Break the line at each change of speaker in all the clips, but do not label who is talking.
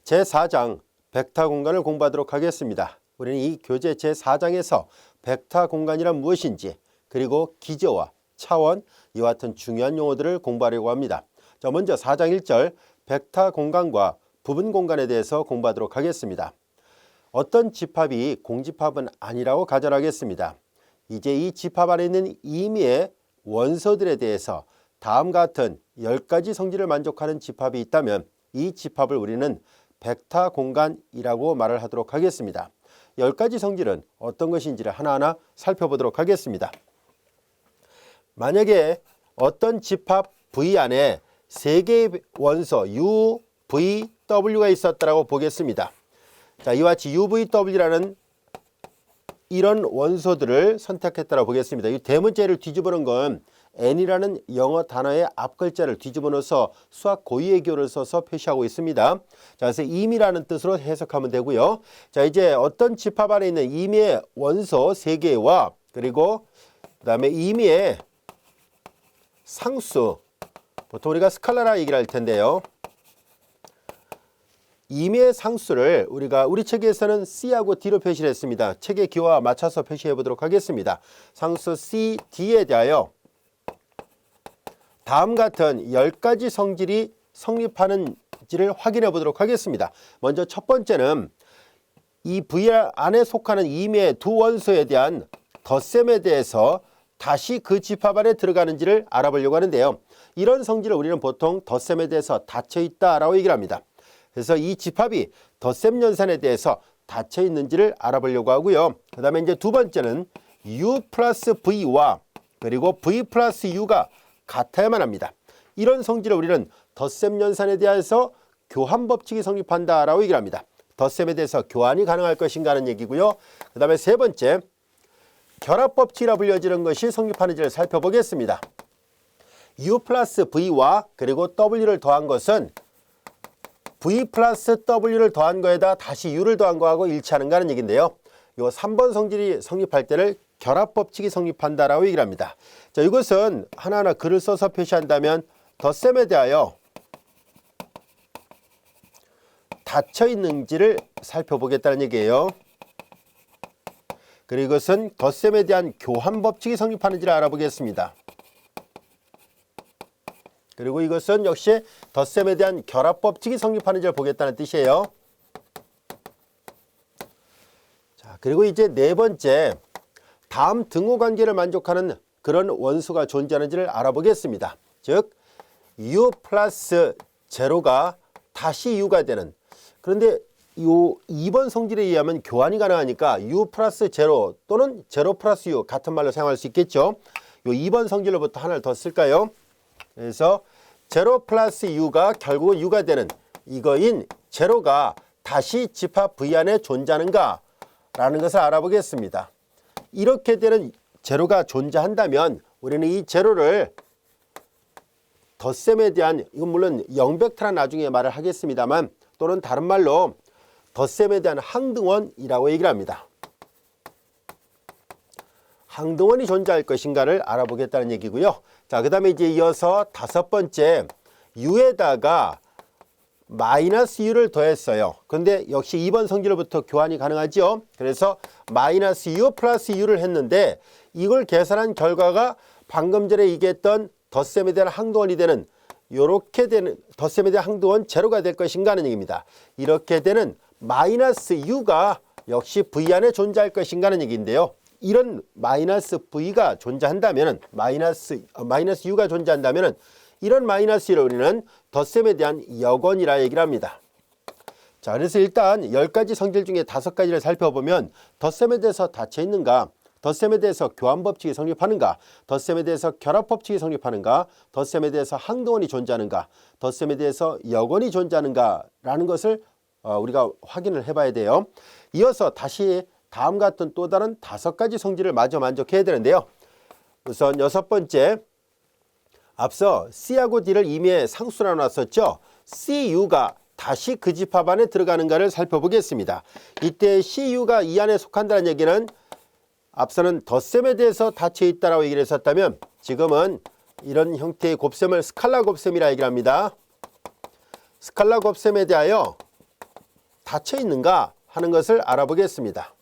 제4장 벡터 공간을 공부하도록 하겠습니다. 우리는 이 교재 제4장에서 벡터 공간이란 무엇인지, 그리고 기저와 차원, 이와 같은 중요한 용어들을 공부하려고 합니다. 자, 먼저 4장 1절 벡터 공간과 부분 공간에 대해서 공부하도록 하겠습니다. 어떤 집합이 공집합은 아니라고 가정하겠습니다. 이제 이 집합 안에 있는 임의의 원소들에 대해서 다음과 같은 10가지 성질을 만족하는 집합이 있다면 이 집합을 우리는 벡터 공간이라고 말을 하도록 하겠습니다. 10가지 성질은 어떤 것인지를 하나하나 살펴보도록 하겠습니다. 만약에 어떤 집합 V 안에 3개의 원소 U, V, W가 있었다고 보겠습니다. 자, 이와 같이 U, V, W라는 이런 원소들을 선택했다고 보겠습니다. 이 대문자를 뒤집어 놓은 건 N이라는 영어 단어의 앞글자를 뒤집어 넣어서 수학 고유의 기호를 써서 표시하고 있습니다. 자, 그래서 임의라는 뜻으로 해석하면 되고요. 자, 이제 어떤 집합 안에 있는 임의의 원소 3개와 그리고 그다음에 임의의 상수, 보통 우리가 스칼라라 얘기를 할 텐데요. 임의의 상수를 우리 책에서는 C하고 D로 표시를 했습니다. 책의 기호와 맞춰서 표시해 보도록 하겠습니다. 상수 C, D에 대하여 다음 같은 10가지 성질이 성립하는지를 확인해 보도록 하겠습니다. 먼저 첫 번째는 이 V 안에 속하는 임의의 두 원소에 대한 덧셈에 대해서 다시 그 집합 안에 들어가는지를 알아보려고 하는데요. 이런 성질을 우리는 보통 덧셈에 대해서 닫혀 있다라고 얘기를 합니다. 그래서 이 집합이 덧셈 연산에 대해서 닫혀 있는지를 알아보려고 하고요. 그 다음에 이제 두 번째는 U 플러스 V와 그리고 V 플러스 U가 같아야만 합니다. 이런 성질을 우리는 덧셈 연산에 대해서 교환 법칙이 성립한다라고 얘기를 합니다. 덧셈에 대해서 교환이 가능할 것인가 하는 얘기고요. 그 다음에 세 번째, 결합 법칙이라 불려지는 것이 성립하는지를 살펴보겠습니다. U 플러스 V와 그리고 W를 더한 것은 V 플러스 W를 더한 거에다 다시 U를 더한 거하고 일치하는가 하는 얘기인데요. 이 3번 성질이 성립할 때를 결합 법칙이 성립한다라고 얘기를 합니다. 자, 이것은 하나하나 글을 써서 표시한다면 덧셈에 대하여 닫혀 있는지를 살펴보겠다는 얘기예요. 그리고 이것은 덧셈에 대한 교환 법칙이 성립하는지를 알아보겠습니다. 그리고 이것은 역시 덧셈에 대한 결합 법칙이 성립하는지를 보겠다는 뜻이에요. 자, 그리고 이제 네 번째, 다음 등호 관계를 만족하는 그런 원수가 존재하는지를 알아보겠습니다. 즉 U 플러스 제로가 다시 U가 되는, 그런데 이 2번 성질에 의하면 교환이 가능하니까 U 플러스 제로 또는 제로 플러스 U 같은 말로 사용할 수 있겠죠. 이 2번 성질로부터 하나를 더 쓸까요? 그래서 제로 플러스 U가 결국 U가 되는 이거인 제로가 다시 집합 V 안에 존재하는가 라는 것을 알아보겠습니다. 이렇게 되는 제로가 존재한다면 우리는 이 제로를 덧셈에 대한, 이건 물론 영벡터란 나중에 말을 하겠습니다만, 또는 다른 말로 덧셈에 대한 항등원이라고 얘기를 합니다. 항등원이 존재할 것인가를 알아보겠다는 얘기고요. 자, 그 다음에 이제 이어서 다섯 번째, U에다가 마이너스 U를 더했어요. 그런데 역시 2번 성질로부터 교환이 가능하죠. 그래서 마이너스 U 플러스 U를 했는데 이걸 계산한 결과가 방금 전에 얘기했던 덧셈에 대한 항등원이 되는, 이렇게 되는 덧셈에 대한 항등원 제로가 될 것인가 하는 얘기입니다. 이렇게 되는 마이너스 U가 역시 V 안에 존재할 것인가 하는 얘기인데요. 이런 마이너스 V가 존재한다면, 마이너스 U가 존재한다면 이런 마이너스 U를 우리는 덧셈에 대한 역원이라 얘기를 합니다. 자, 그래서 일단 10가지 성질 중에 5가지를 살펴보면 덧셈에 대해서 닫혀 있는가, 덧셈에 대해서 교환 법칙이 성립하는가, 덧셈에 대해서 결합 법칙이 성립하는가, 덧셈에 대해서 항등원이 존재하는가, 덧셈에 대해서 역원이 존재하는가 라는 것을 우리가 확인을 해봐야 돼요. 이어서 다시 다음 같은 또 다른 5가지 성질을 마저 만족해야 되는데요. 우선 6번째, 앞서 C하고 D를 임의의 상수로 놨었죠. CU가 다시 그 집합 안에 들어가는가를 살펴보겠습니다. 이때 CU가 이 안에 속한다는 얘기는 앞서는 덧셈에 대해서 닫혀 있다라고 얘기를 했었다면 지금은 이런 형태의 곱셈을 스칼라 곱셈이라 얘기를 합니다. 스칼라 곱셈에 대하여 닫혀 있는가 하는 것을 알아보겠습니다.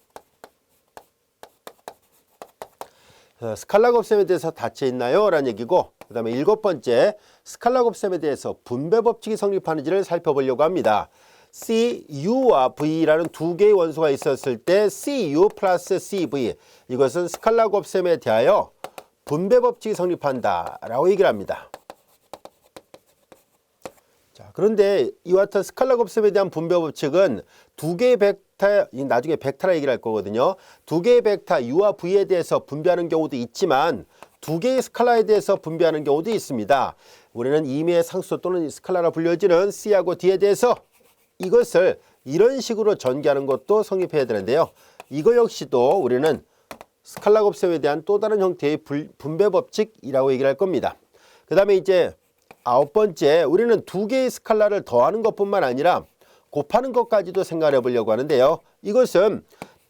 스칼라 곱셈에 대해서 닫혀 있나요? 라는 얘기고, 그 다음에 7번째, 스칼라 곱셈에 대해서 분배 법칙이 성립하는지를 살펴보려고 합니다. CU와 V라는 두 개의 원소가 있었을 때 CU 플러스 CV, 이것은 스칼라 곱셈에 대하여 분배 법칙이 성립한다 라고 얘기를 합니다. 자, 그런데 이와 같은 스칼라 곱셈에 대한 분배 법칙은 두 개의 벡터, 나중에 벡터라 얘기를 할 거거든요. 두 개의 벡터 U와 V에 대해서 분배하는 경우도 있지만 두 개의 스칼라에 대해서 분배하는 경우도 있습니다. 우리는 임의의 상수 또는 스칼라라 불려지는 C하고 D에 대해서 이것을 이런 식으로 전개하는 것도 성립해야 되는데요. 이거 역시도 우리는 스칼라 곱셈에 대한 또 다른 형태의 분배 법칙이라고 얘기를 할 겁니다. 그 다음에 이제 9번째, 우리는 두 개의 스칼라를 더하는 것뿐만 아니라 곱하는 것까지도 생각해 보려고 하는데요. 이것은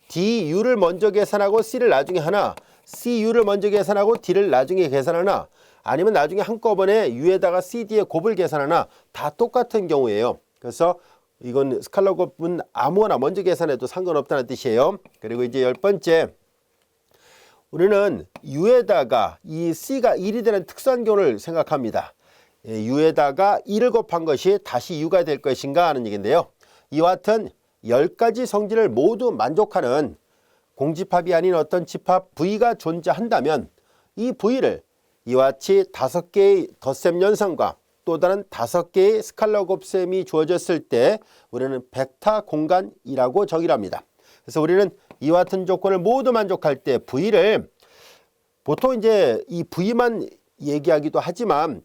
DU를 먼저 계산하고 C를 나중에 하나, CU를 먼저 계산하고 D를 나중에 계산하나, 아니면 나중에 한꺼번에 U에다가 CD의 곱을 계산하나, 다 똑같은 경우예요. 그래서 이건 스칼라 곱은 아무거나 먼저 계산해도 상관없다는 뜻이에요. 그리고 이제 10번째, 우리는 U에다가 이 C가 1이 되는 특수한 경우를 생각합니다. U에다가 1을 곱한 것이 다시 U가 될 것인가 하는 얘기인데요. 이와 같은 10가지 성질을 모두 만족하는 공집합이 아닌 어떤 집합 V가 존재한다면 이 V를 이와 같이 5개의 덧셈 연산과 또 다른 5개의 스칼라 곱셈이 주어졌을 때 우리는 벡터 공간이라고 정의를 합니다. 그래서 우리는 이와 같은 조건을 모두 만족할 때 V를 보통 이제 이 V만 얘기하기도 하지만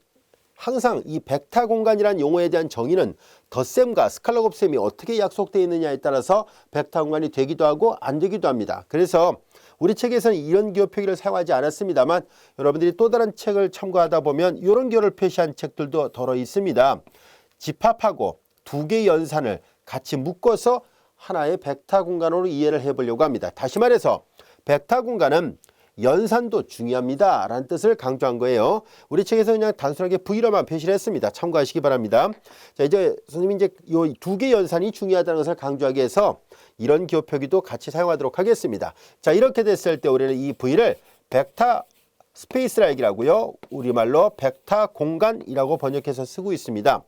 항상 이 벡터 공간이라는 용어에 대한 정의는 덧셈과 스칼라 곱셈이 어떻게 약속되어 있느냐에 따라서 벡터 공간이 되기도 하고 안 되기도 합니다. 그래서 우리 책에서는 이런 기호 표기를 사용하지 않았습니다만 여러분들이 또 다른 책을 참고하다 보면 이런 기호를 표시한 책들도 덜어 있습니다. 집합하고 두 개의 연산을 같이 묶어서 하나의 벡터 공간으로 이해를 해보려고 합니다. 다시 말해서 벡터 공간은 연산도 중요합니다 라는 뜻을 강조한 거예요. 우리 책에서 그냥 단순하게 V로만 표시를 했습니다. 참고하시기 바랍니다. 자, 이제 선생님이 이제 이 두 개 연산이 중요하다는 것을 강조하기 위해서 이런 기호 표기도 같이 사용하도록 하겠습니다. 자, 이렇게 됐을 때 우리는 이 V를 벡터 스페이스라 얘기를 하고요. 우리말로 벡터 공간이라고 번역해서 쓰고 있습니다.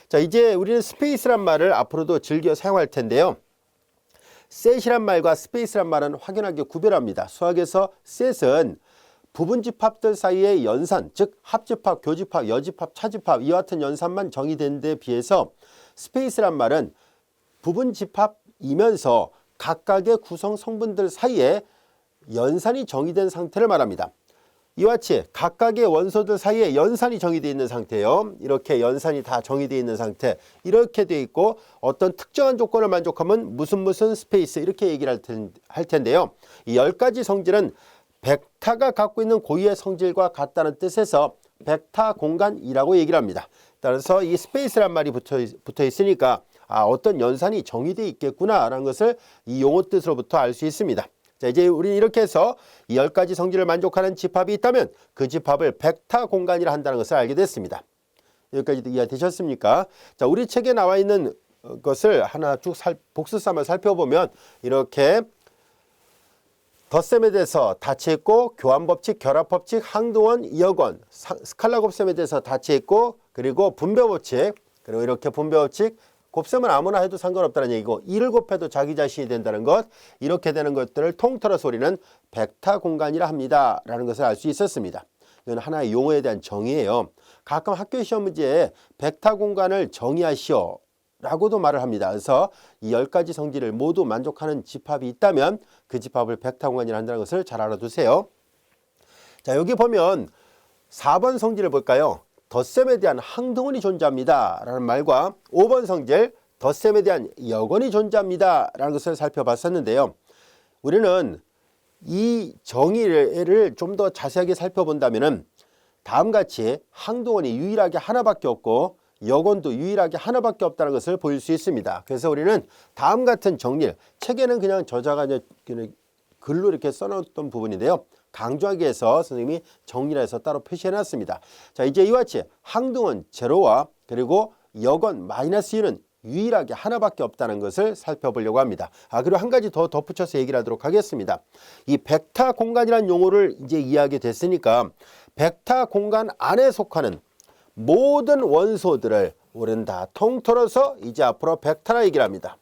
자, 이제 우리는 스페이스란 말을 앞으로도 즐겨 사용할 텐데요. 셋이란 말과 스페이스란 말은 확연하게 구별합니다. 수학에서 셋은 부분 집합들 사이의 연산, 즉 합집합, 교집합, 여집합, 차집합 이와 같은 연산만 정의된 데 비해서 스페이스란 말은 부분 집합이면서 각각의 구성 성분들 사이에 연산이 정의된 상태를 말합니다. 이와 같이 각각의 원소들 사이에 연산이 정의되어 있는 상태예요. 이렇게 연산이 다 정의되어 있는 상태, 이렇게 되어 있고 어떤 특정한 조건을 만족하면 무슨 스페이스 이렇게 얘기를 할 텐데요. 이 10가지 성질은 벡터가 갖고 있는 고유의 성질과 같다는 뜻에서 벡터 공간이라고 얘기를 합니다. 따라서 이 스페이스란 말이 붙어 있으니까 어떤 연산이 정의되어 있겠구나라는 것을 이 용어 뜻으로부터 알 수 있습니다. 자, 이제 우리는 이렇게 해서 이 10가지 성질을 만족하는 집합이 있다면 그 집합을 벡터 공간이라 한다는 것을 알게 됐습니다. 여기까지 이해되셨습니까? 자, 우리 책에 나와 있는 것을 하나 쭉 복수 삼아 살펴보면 이렇게 덧셈에 대해서 닫혀 있고 교환법칙, 결합법칙, 항등원, 이역원, 스칼라 곱셈에 대해서 닫혀 있고 그리고 분배법칙, 그리고 이렇게 분배법칙, 곱셈은 아무나 해도 상관없다는 얘기고 1을 곱해도 자기 자신이 된다는 것, 이렇게 되는 것들을 통틀어서 우리는 벡터 공간이라 합니다 라는 것을 알 수 있었습니다. 이건 하나의 용어에 대한 정의예요. 가끔 학교 시험 문제에 벡터 공간을 정의하시오 라고도 말을 합니다. 그래서 이 10가지 성질을 모두 만족하는 집합이 있다면 그 집합을 벡터 공간이라 한다는 것을 잘 알아두세요. 자, 여기 보면 4번 성질을 볼까요? 덧셈에 대한 항등원이 존재합니다 라는 말과 5번 성질 덧셈에 대한 역원이 존재합니다 라는 것을 살펴봤었는데요. 우리는 이 정의를 좀 더 자세하게 살펴본다면 다음같이 항등원이 유일하게 하나밖에 없고 역원도 유일하게 하나밖에 없다는 것을 보일 수 있습니다. 그래서 우리는 다음 같은 정리를, 책에는 그냥 저자가 글로 이렇게 써놓았던 부분인데요. 강조하기 위해서 선생님이 정리를 해서 따로 표시해 놨습니다. 자, 이제 이와 같이 항등원 제로와 그리고 역원 마이너스 1은 유일하게 하나밖에 없다는 것을 살펴보려고 합니다. 그리고 한 가지 더 덧붙여서 얘기를 하도록 하겠습니다. 이 벡터 공간이라는 용어를 이제 이해하게 됐으니까 벡터 공간 안에 속하는 모든 원소들을 우리는 다 통틀어서 이제 앞으로 벡터라 얘기를 합니다.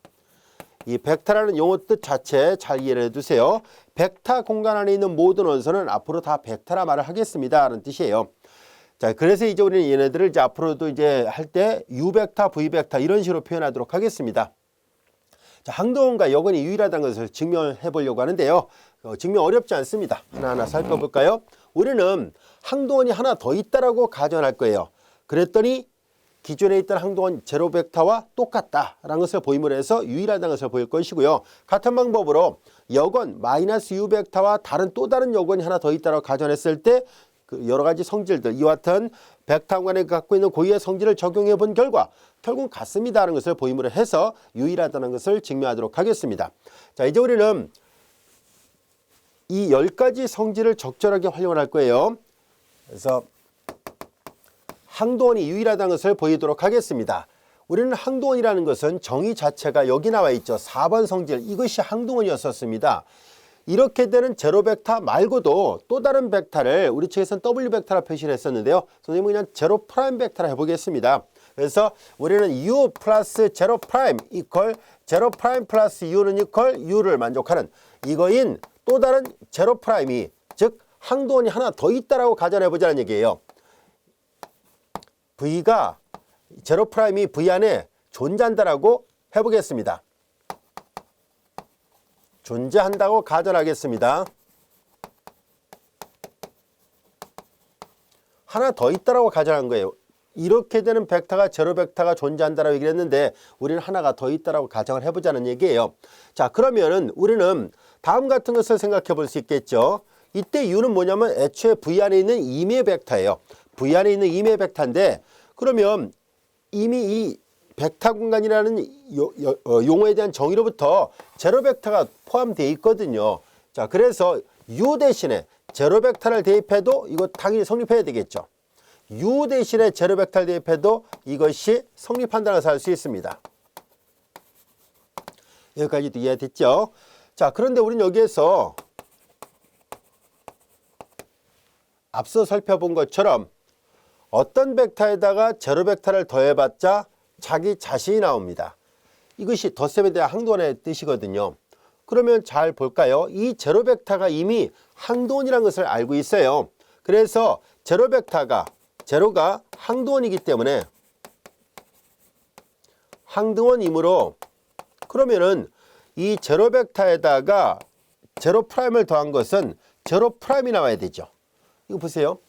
이 벡터라는 용어 뜻 자체 잘 이해를 해두세요. 벡터 공간 안에 있는 모든 원소는 앞으로 다 벡터라 말을 하겠습니다 라는 뜻이에요. 자, 그래서 이제 우리는 얘네들을 이제 앞으로도 이제 할 때 U벡터, V벡터 이런 식으로 표현하도록 하겠습니다. 자, 항동원과 여건이 유일하다는 것을 증명해 보려고 하는데요. 증명 어렵지 않습니다. 하나하나 살펴볼까요? 우리는 항동원이 하나 더 있다라고 가정할 거예요. 그랬더니 기존에 있던 항동원 제로 벡터와 똑같다라는 것을 보임으로 해서 유일하다는 것을 보일 것이고요. 같은 방법으로 여건 마이너스 U 벡터와 또 다른 여건이 하나 더 있다라고 가정했을 때 그 여러 가지 성질들, 이와 같은 벡터 공간에 갖고 있는 고유의 성질을 적용해 본 결과 결국 같습니다라는 것을 보임으로 해서 유일하다는 것을 증명하도록 하겠습니다. 자, 이제 우리는 이 10가지 성질을 적절하게 활용을 할 거예요. 그래서 항동원이 유일하다는 것을 보이도록 하겠습니다. 우리는 항동원이라는 것은 정의 자체가 여기 나와 있죠. 4번 성질, 이것이 항동원이었었습니다. 이렇게 되는 제로 벡터 말고도 또 다른 벡터를 우리 측에서는 W 벡터라 표시를 했었는데요. 선생님은 그냥 제로 프라임 벡터라 해보겠습니다. 그래서 우리는 U 플러스 제로 프라임 이퀄 제로 프라임 플러스 U는 이퀄 U를 만족하는 이거인 또 다른 제로 프라임이 즉 항동원이 하나 더 있다라고 가정해보자는 얘기예요. V가 제로 프라임이 V 안에 존재한다라고 해보겠습니다. 존재한다고 가정하겠습니다. 하나 더 있다라고 가정한 거예요. 이렇게 되는 벡터가 제로 벡터가 존재한다라고 얘기를 했는데 우리는 하나가 더 있다라고 가정을 해보자는 얘기예요. 자, 그러면은 우리는 다음 같은 것을 생각해 볼 수 있겠죠. 이때 U는 뭐냐면 애초에 V 안에 있는 임의 벡터예요. V 안에 있는 임의 벡터인데 그러면 이미 이 벡터 공간이라는 용어에 대한 정의로부터 제로 벡터가 포함되어 있거든요. 자, 그래서 U 대신에 제로 벡터를 대입해도 이거 당연히 성립해야 되겠죠. U 대신에 제로 벡터를 대입해도 이것이 성립한다는 것을 알 수 있습니다. 여기까지도 이해됐죠? 자, 그런데 우리는 여기에서 앞서 살펴본 것처럼 어떤 벡터에다가 제로 벡터를 더해봤자 자기 자신이 나옵니다. 이것이 덧셈에 대한 항동원의 뜻이거든요. 그러면 잘 볼까요? 이 제로 벡터가 이미 항동원이라는 것을 알고 있어요. 그래서 제로가 항동원이기 때문에 항동원이므로 그러면은 이 제로 벡터에다가 제로 프라임을 더한 것은 제로 프라임이 나와야 되죠. 이거 보세요.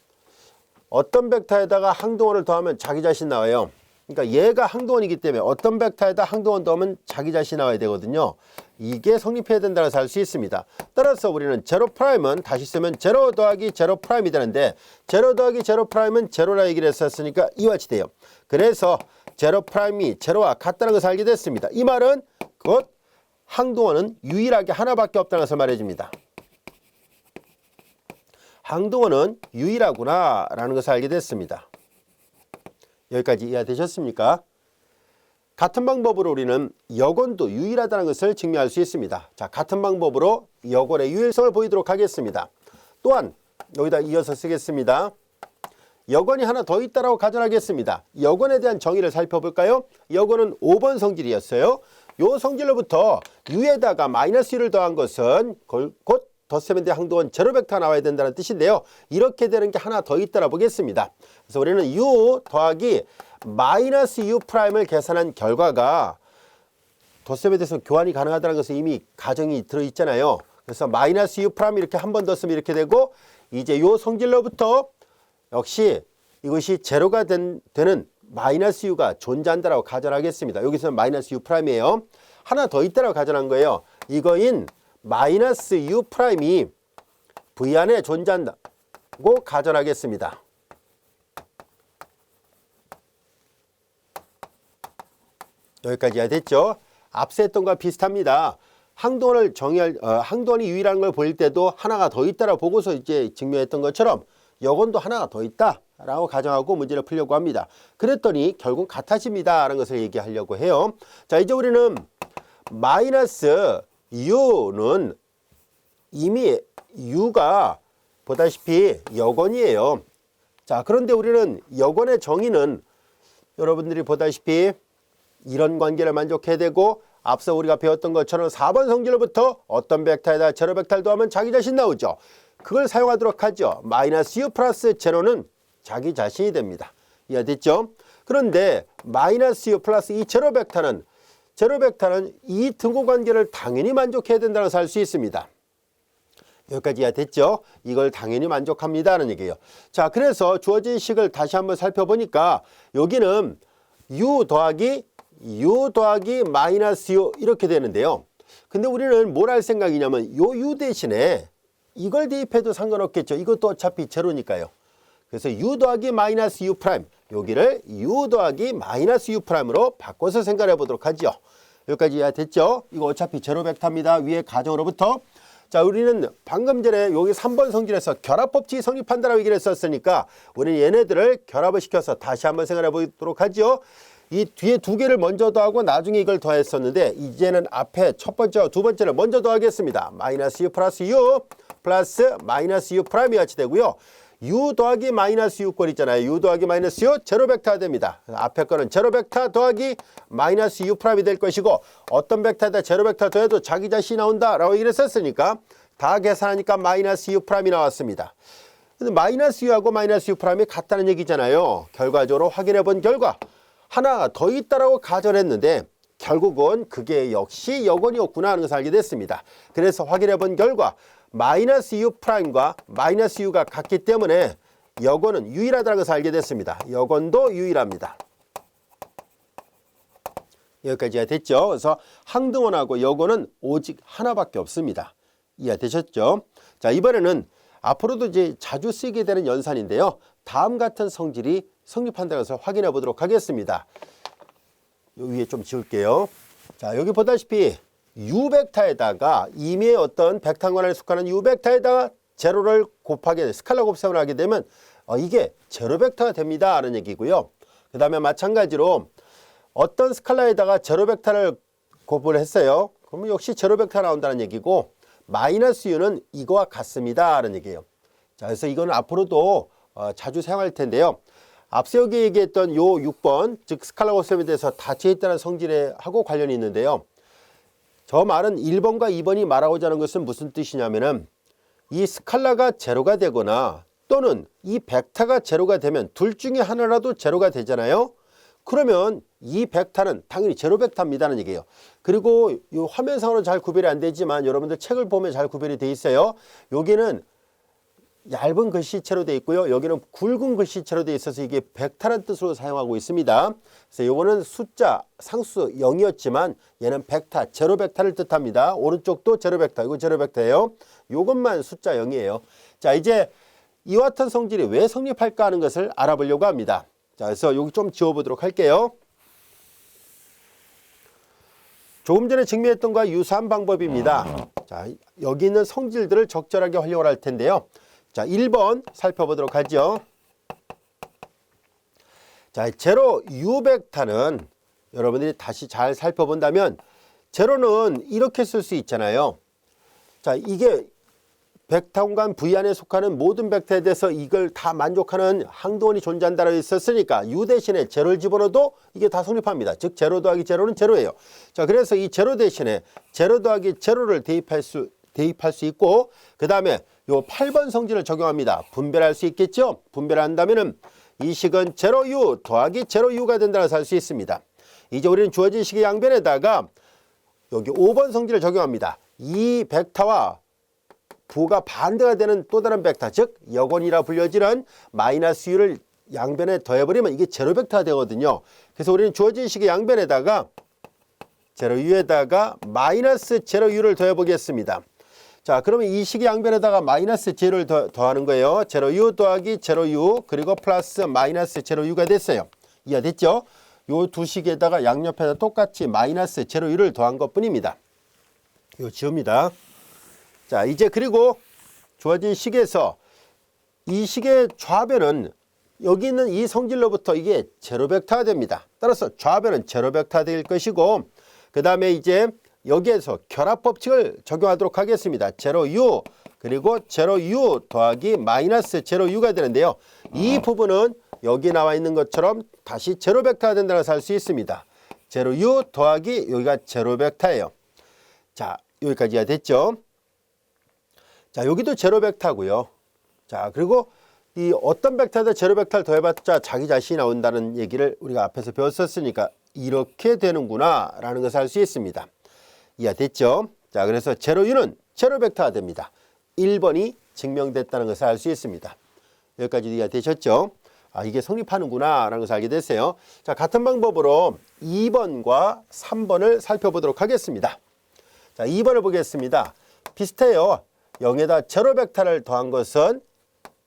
어떤 벡터에다가 항동원을 더하면 자기 자신 나와요. 그러니까 얘가 항동원이기 때문에 어떤 벡터에다 항동원 더하면 자기 자신 나와야 되거든요. 이게 성립해야 된다는 것을 알 수 있습니다. 따라서 우리는 제로 프라임은 다시 쓰면 제로 더하기 제로 프라임이 되는데 제로 더하기 제로 프라임은 제로라 얘기를 했었으니까 이와 같이 돼요. 그래서 제로 프라임이 제로와 같다는 것을 알게 됐습니다. 이 말은 곧 항동원은 유일하게 하나밖에 없다는 것을 말해줍니다. 항동원은 유일하구나 라는 것을 알게 됐습니다. 여기까지 이해되셨습니까? 같은 방법으로 우리는 여건도 유일하다는 것을 증명할 수 있습니다. 자, 같은 방법으로 여건의 유일성을 보이도록 하겠습니다. 또한 여기다 이어서 쓰겠습니다. 여건이 하나 더 있다라고 가정하겠습니다. 여건에 대한 정의를 살펴볼까요? 여건은 5번 성질이었어요. 요 성질로부터 U에다가 마이너스 U를 더한 것은 곧 덧셈에 대한 항동원 제로 벡터가 나와야 된다는 뜻인데요. 이렇게 되는 게 하나 더 있다라 보겠습니다. 그래서 우리는 U 더하기 마이너스 U 프라임을 계산한 결과가 덧셈에 대해서 교환이 가능하다는 것은 이미 가정이 들어있잖아요. 그래서 마이너스 U 프라임 이렇게 한 번 더 쓰면 이렇게 되고 이제 요 성질로부터 역시 이것이 제로가 되는 마이너스 U가 존재한다라고 가정하겠습니다. 여기서는 마이너스 U 프라임이에요. 하나 더 있다라고 가정한 거예요. 이거인 마이너스 U 프라임이 V 안에 존재한다고 가정하겠습니다. 여기까지 이해됐죠? 앞서 했던 것과 비슷합니다. 항동원이 유일한 걸 보일 때도 하나가 더 있다라고 보고서 이제 증명했던 것처럼 여건도 하나가 더 있다라는 라고 가정하고 문제를 풀려고 합니다. 그랬더니 결국 같아집니다 라는 것을 얘기하려고 해요. 자, 이제 우리는 마이너스 u는 이미 u가 보다시피 여건이에요. 자, 그런데 우리는 여건의 정의는 여러분들이 보다시피 이런 관계를 만족해야 되고, 앞서 우리가 배웠던 것처럼 4번 성질로부터 어떤 벡터에다 제로 벡터를 더하면 자기 자신 나오죠. 그걸 사용하도록 하죠. 마이너스 u 플러스 제로는 자기 자신이 됩니다. 이해됐죠? 그런데 마이너스 u 플러스 이 제로 벡터는 이 등호 관계를 당연히 만족해야 된다고 할 수 있습니다. 여기까지 이해됐죠? 이걸 당연히 만족합니다라는 얘기예요. 자, 그래서 주어진 식을 다시 한번 살펴보니까 여기는 u 더하기 마이너스 u 이렇게 되는데요. 근데 우리는 뭘 할 생각이냐면 요 u 대신에 이걸 대입해도 상관없겠죠. 이것도 어차피 제로니까요. 그래서 u 더하기 마이너스 u 프라임, 여기를 u 더하기 마이너스 u 프라임으로 바꿔서 생각해 보도록 하죠. 여기까지 이해됐죠? 이거 어차피 제로 벡터입니다. 위에 가정으로부터. 자, 우리는 방금 전에 여기 3번 성질에서 결합법칙이 성립한다라고 얘기를 했었으니까 우리는 얘네들을 결합을 시켜서 다시 한번 생각해 보도록 하죠. 이 뒤에 두 개를 먼저 더하고 나중에 이걸 더했었는데, 이제는 앞에 첫 번째와 두 번째를 먼저 더하겠습니다. 마이너스 u 플러스 u 플러스 마이너스 u 프라임이 같이 되고요. u 더하기 마이너스 u 꼴 있잖아요. u 더하기 마이너스 u 제로 벡터가 됩니다. 앞에 거는 제로 벡터 더하기 마이너스 u 프라임이 될 것이고, 어떤 벡터에다 제로 벡터 더해도 자기 자신이 나온다라고 얘기를 했었으니까 다 계산하니까 마이너스 u 프라임이 나왔습니다. 근데 마이너스 u하고 마이너스 u 프라임이 같다는 얘기잖아요. 결과적으로 확인해 본 결과 하나 더 있다라고 가정했는데 결국은 그게 역시 여건이었구나 하는 것을 알게 됐습니다. 그래서 확인해 본 결과 마이너스 u 프라임과 마이너스 u가 같기 때문에 여건은 유일하다는 것을 알게 됐습니다. 여건도 유일합니다. 여기까지가 됐죠. 그래서 항등원하고 여건은 오직 하나밖에 없습니다. 이해되셨죠? 자, 이번에는 앞으로도 이제 자주 쓰게 되는 연산인데요. 다음 같은 성질이 성립한다는 것을 확인해 보도록 하겠습니다. 여기 위에 좀 지울게요. 자, 여기 보다시피 u 벡터에다가 임의의 어떤 벡터관에 속하는 u 벡터에다가 제로를 곱하게, 스칼라 곱셈을 하게 되면 이게 제로 벡터가 됩니다 하는 얘기고요. 그 다음에 마찬가지로 어떤 스칼라에다가 제로 벡터를 곱을 했어요. 그러면 역시 제로 벡터가 나온다는 얘기고, 마이너스 u는 이거와 같습니다 하는 얘기예요. 자, 그래서 이거는 앞으로도 자주 사용할 텐데요. 앞서 여기 얘기했던 요 6번, 즉 스칼라 곱셈에 대해서 닫혀 있다는 성질하고 관련이 있는데요. 저 말은 1번과 2번이 말하고자 하는 것은 무슨 뜻이냐면은, 이 스칼라가 제로가 되거나 또는 이 벡터가 제로가 되면 둘 중에 하나라도 제로가 되잖아요. 그러면 이 벡터는 당연히 제로 벡터입니다는 얘기예요. 그리고 이 화면상으로는 잘 구별이 안 되지만 여러분들 책을 보면 잘 구별이 돼 있어요. 여기는 얇은 글씨체로 되어 있고요. 여기는 굵은 글씨체로 되어 있어서 이게 벡터라는 뜻으로 사용하고 있습니다. 그래서 이거는 숫자 상수 0이었지만 얘는 벡터, 제로 벡터를 뜻합니다. 오른쪽도 제로 벡터, 이거 제로 벡터예요. 이것만 숫자 0이에요. 자, 이제 이와 같은 성질이 왜 성립할까 하는 것을 알아보려고 합니다. 자, 그래서 여기 좀 지워보도록 할게요. 조금 전에 증명했던 것과 유사한 방법입니다. 자, 여기 있는 성질들을 적절하게 활용을 할 텐데요. 자, 1번 살펴보도록 하죠. 자, 제로 u 벡터는 여러분들이 다시 잘 살펴본다면 제로는 이렇게 쓸 수 있잖아요. 자, 이게 벡터 공간 V 안에 속하는 모든 벡터에 대해서 이걸 다 만족하는 항등원이 존재한다고 했었으니까 u 대신에 제로를 집어넣어도 이게 다 성립합니다. 즉 제로 더하기 제로는 제로예요. 자, 그래서 이 제로 대신에 제로 더하기 제로를 대입할 수 있고, 그 다음에 요 8번 성질을 적용합니다. 분별할 수 있겠죠? 분별한다면은 이 식은 제로 u 더하기 제로 u가 된다고 할 수 있습니다. 이제 우리는 주어진 식의 양변에다가 여기 5번 성질을 적용합니다. 이 벡터와 부가 반대가 되는 또 다른 벡터, 즉 여건이라 불려지는 마이너스 u를 양변에 더해버리면 이게 제로 벡터가 되거든요. 그래서 우리는 주어진 식의 양변에다가 제로 u에다가 마이너스 제로 u를 더해보겠습니다. 자, 그러면 이 식의 양변에다가 마이너스 제로를 더하는 거예요. 제로 u 더하기 제로 u 그리고 플러스 마이너스 제로 u가 됐어요. 이해됐죠? 요 두 식에다가 양옆에다 똑같이 마이너스 제로 u를 더한 것 뿐입니다. 이거 지웁니다. 자, 이제 그리고 주어진 식에서 이 식의 좌변은 여기 있는 이 성질로부터 이게 제로 벡터가 됩니다. 따라서 좌변은 제로 벡터가 될 것이고 그 다음에 이제 여기에서 결합 법칙을 적용하도록 하겠습니다. 제로 U 그리고 제로 U 더하기 마이너스 제로 U가 되는데요. 이 부분은 여기 나와 있는 것처럼 다시 제로 벡터가 된다는 것을 알 수 있습니다. 제로 U 더하기 여기가 제로 벡터예요. 자, 여기까지가 됐죠. 자, 여기도 제로 벡터고요. 자, 그리고 이 어떤 벡터에다 제로 벡터를 더해봤자 자기 자신이 나온다는 얘기를 우리가 앞에서 배웠었으니까 이렇게 되는구나 라는 것을 알 수 있습니다. 이해됐죠? 자, 그래서 제로 U는 제로 벡터가 됩니다. 1번이 증명됐다는 것을 알 수 있습니다. 여기까지 이해되셨죠? 아, 이게 성립하는구나 라는 것을 알게 됐어요. 자, 같은 방법으로 2번과 3번을 살펴보도록 하겠습니다. 자, 2번을 보겠습니다. 비슷해요. 0에다 제로 벡터를 더한 것은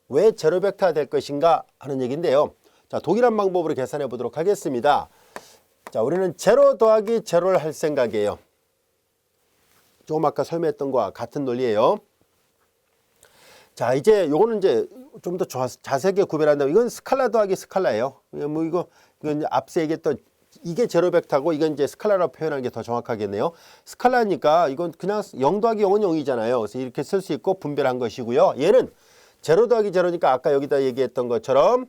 왜 제로 벡터가 될 것인가 하는 얘기인데요. 자, 동일한 방법으로 계산해 보도록 하겠습니다. 자, 우리는 제로 더하기 제로를 할 생각이에요. 조금 아까 설명했던 것과 같은 논리예요. 자, 이제 요거는 이제 좀 더 자세하게 구별한다면 이건 스칼라 더하기 스칼라예요. 뭐 이건 앞서 얘기했던 이게 제로 벡터고 이건 이제 스칼라로 표현하는 게 더 정확하겠네요. 스칼라니까 이건 그냥 0 더하기 0은 0이잖아요. 그래서 이렇게 쓸 수 있고 분별한 것이고요. 얘는 제로 더하기 제로니까 아까 여기다 얘기했던 것처럼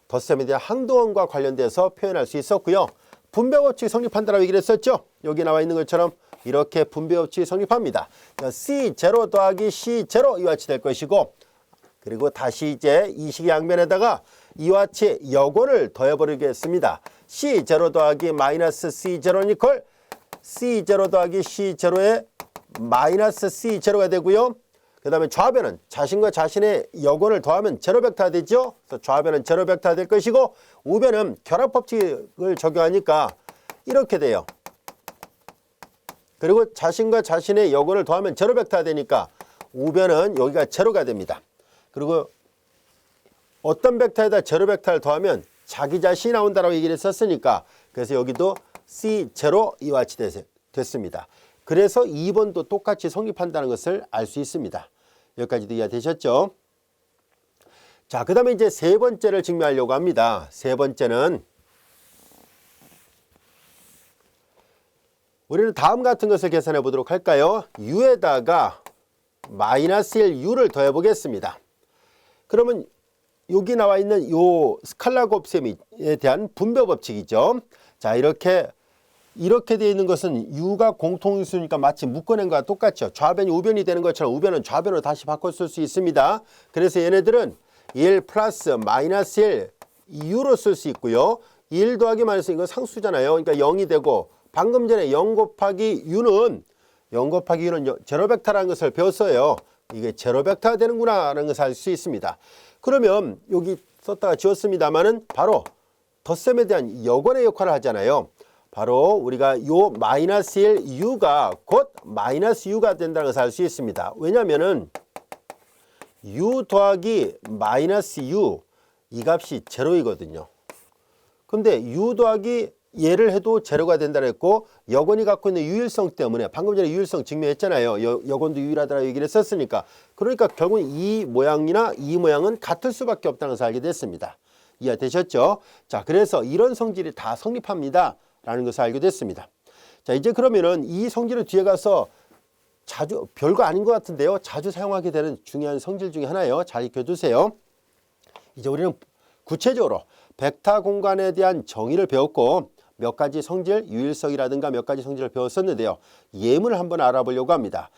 덧셈에 대한 항도원과 관련돼서 표현할 수 있었고요. 분배 법칙이 성립한다라고 얘기를 했었죠. 여기 나와 있는 것처럼 이렇게 분배 법칙이 성립합니다. C0 더하기 C0 이와 같이 될 것이고 그리고 다시 이제 이 식의 양변에다가 이와 같이 역원을 더해버리겠습니다. C0 더하기 마이너스 C0는 이퀄 C0 더하기 C0의 마이너스 C0가 되고요. 그 다음에 좌변은 자신과 자신의 역원을 더하면 제로 벡터가 되죠. 그래서 좌변은 제로 벡터가 될 것이고 우변은 결합 법칙을 적용하니까 이렇게 돼요. 그리고 자신과 자신의 역원을 더하면 제로 벡터가 되니까 우변은 여기가 제로가 됩니다. 그리고 어떤 벡터에다 제로 벡터를 더하면 자기 자신이 나온다라고 얘기를 했었으니까 그래서 여기도 C0 이와 같이 됐습니다. 그래서 2번도 똑같이 성립한다는 것을 알 수 있습니다. 여기까지도 이해되셨죠? 자, 그 다음에 이제 세 번째를 증명하려고 합니다. 세 번째는 우리는 다음 같은 것을 계산해 보도록 할까요? U에다가 마이너스 1 U를 더해 보겠습니다. 그러면 여기 나와 있는 요 스칼라 곱셈에 대한 분배 법칙이죠. 자, 이렇게 되어 있는 것은 U가 공통인수니까 마치 묶어낸 것과 똑같죠. 좌변이 우변이 되는 것처럼 우변은 좌변으로 다시 바꿔 쓸 수 있습니다. 그래서 얘네들은 1 플러스 마이너스 1 U로 쓸 수 있고요. 1 더하기 마이너스 이건 상수잖아요. 그러니까 0이 되고 방금 전에 0 곱하기 U는 제로 벡터라는 것을 배웠어요. 이게 제로 벡터가 되는구나 하는 것을 알 수 있습니다. 그러면 여기 썼다가 지웠습니다만은 바로 덧셈에 대한 역원의 역할을 하잖아요. 바로 우리가 요 마이너스 1 U가 곧 마이너스 U가 된다는 것을 알 수 있습니다. 왜냐면은 U 더하기 마이너스 U 이 값이 제로이거든요. 근데 U 더하기 얘를 해도 제로가 된다고 했고 역원이 갖고 있는 유일성 때문에 방금 전에 유일성 증명했잖아요. 역원도 유일하다라고 얘기를 했었으니까 그러니까 결국 이 모양이나 이 모양은 같을 수밖에 없다는 것을 알게 됐습니다. 이해되셨죠? 자, 그래서 이런 성질이 다 성립합니다 라는 것을 알게 됐습니다. 자, 이제 그러면은 이 성질을 뒤에 가서 자주 별거 아닌 것 같은데요. 자주 사용하게 되는 중요한 성질 중에 하나예요. 잘 익혀두세요. 이제 우리는 구체적으로 벡터 공간에 대한 정의를 배웠고 몇 가지 성질, 유일성이라든가 몇 가지 성질을 배웠었는데요. 예문을 한번 알아보려고 합니다.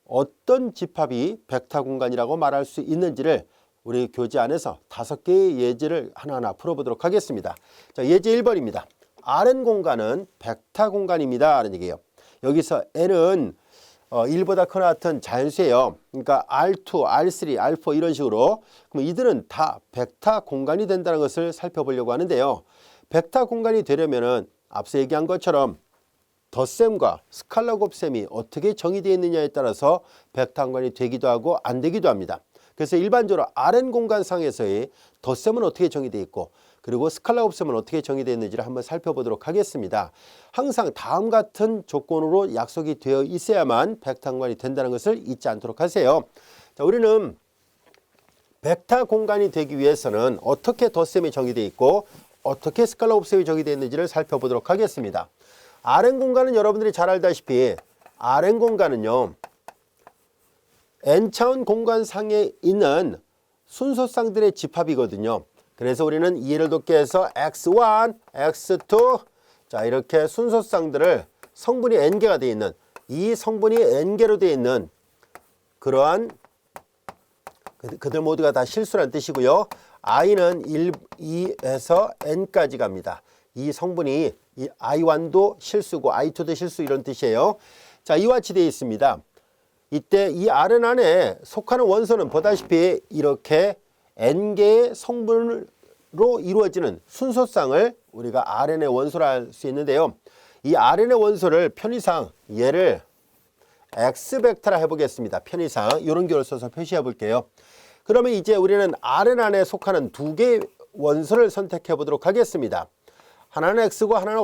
어떤 집합이 벡터 공간이라고 말할 수 있는지를 우리 교재 안에서 5개의 예제를 하나하나 풀어보도록 하겠습니다. 자, 예제 1번입니다. Rn 공간은 벡터 공간입니다 라는 얘기예요. 여기서 N은 1보다 크나 같은 자연수예요. 그러니까 R2, R3, R4 이런 식으로 그럼 이들은 다 벡터 공간이 된다는 것을 살펴보려고 하는데요. 벡터 공간이 되려면은 앞서 얘기한 것처럼 덧셈과 스칼라 곱셈이 어떻게 정의되어 있느냐에 따라서 벡터 공간이 되기도 하고 안 되기도 합니다. 그래서 일반적으로 Rn 공간상에서의 덧셈은 어떻게 정의되어 있고 그리고 스칼라 곱셈은 어떻게 정의되어 있는지를 한번 살펴보도록 하겠습니다. 항상 다음 같은 조건으로 약속이 되어 있어야만 벡터 공간이 된다는 것을 잊지 않도록 하세요. 자, 우리는 벡터 공간이 되기 위해서는 어떻게 덧셈이 정의되어 있고 어떻게 스칼라 곱셈이 정의되어 있는지를 살펴보도록 하겠습니다. Rn 공간은 여러분들이 잘 알다시피 Rn 공간은요, n차원 공간상에 있는 순서쌍들의 집합이거든요. 그래서 우리는 이해를 돕기 위해서 x1, x2 자 이렇게 순서쌍들을 성분이 n개가 되어 있는 이 성분이 n개로 되어 있는 그러한 그들 모두가 다 실수란 뜻이고요. i는 1, 2에서 n까지 갑니다. 이 성분이 이 i1도 실수고 i2도 실수 이런 뜻이에요. 자, 이와 같이 되어 있습니다. 이때 이 Rn 안에 속하는 원소는 보다시피 이렇게 n개의 성분으로 이루어지는 순서쌍을 우리가 Rn의 원소라 할 수 있는데요. 이 Rn의 원소를 편의상 얘를 X벡터라 해보겠습니다. 편의상 이런 기호를 써서 표시해 볼게요. 그러면 이제 우리는 Rn 안에 속하는 두 개의 원소를 선택해 보도록 하겠습니다. 하나는 X고 하나는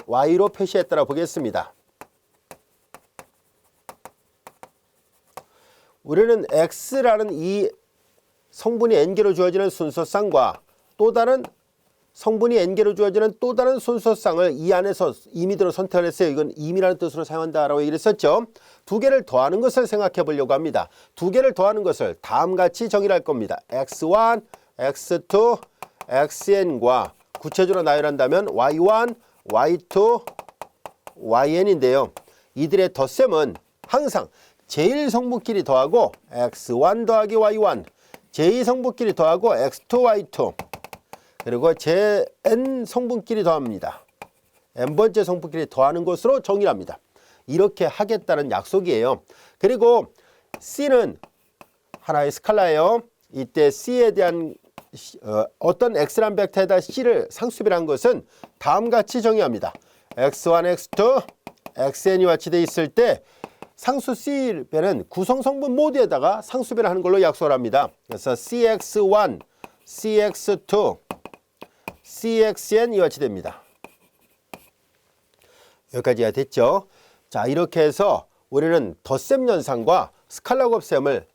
Y로 표시했다라 보겠습니다. 우리는 X라는 이 성분이 N개로 주어지는 순서쌍과 또 다른 성분이 N개로 주어지는 또 다른 순서쌍을 이 안에서 임의대로 선택을 했어요. 이건 임의라는 뜻으로 사용한다라고 얘기를 했었죠. 두 개를 더하는 것을 생각해 보려고 합니다. 두 개를 더하는 것을 다음같이 정의를 할 겁니다. x1, x2, xn과 구체적으로 나열한다면 y1, y2, yn인데요. 이들의 덧셈은 항상 제1성분끼리 더하고 x1 더하기 y1, 제2성분끼리 더하고 x2, y2 그리고 제_n 성분끼리 더합니다. n번째 성분끼리 더하는 것으로 정의합니다. 이렇게 하겠다는 약속이에요. 그리고 C는 하나의 스칼라예요. 이때 C에 대한 어떤 X란 벡터에다 C를 상수비라는 것은 다음같이 정의합니다. x1, x2, xn이 같이 되어 있을 때 상수 C배는 구성성분 모두에다가 상수배를 하는 걸로 약속을 합니다. 그래서 cx1, cx2, cxn 이와 같이 됩니다. 여기까지가 됐죠. 자, 이렇게 해서 우리는 덧셈 연산과 스칼라 곱셈을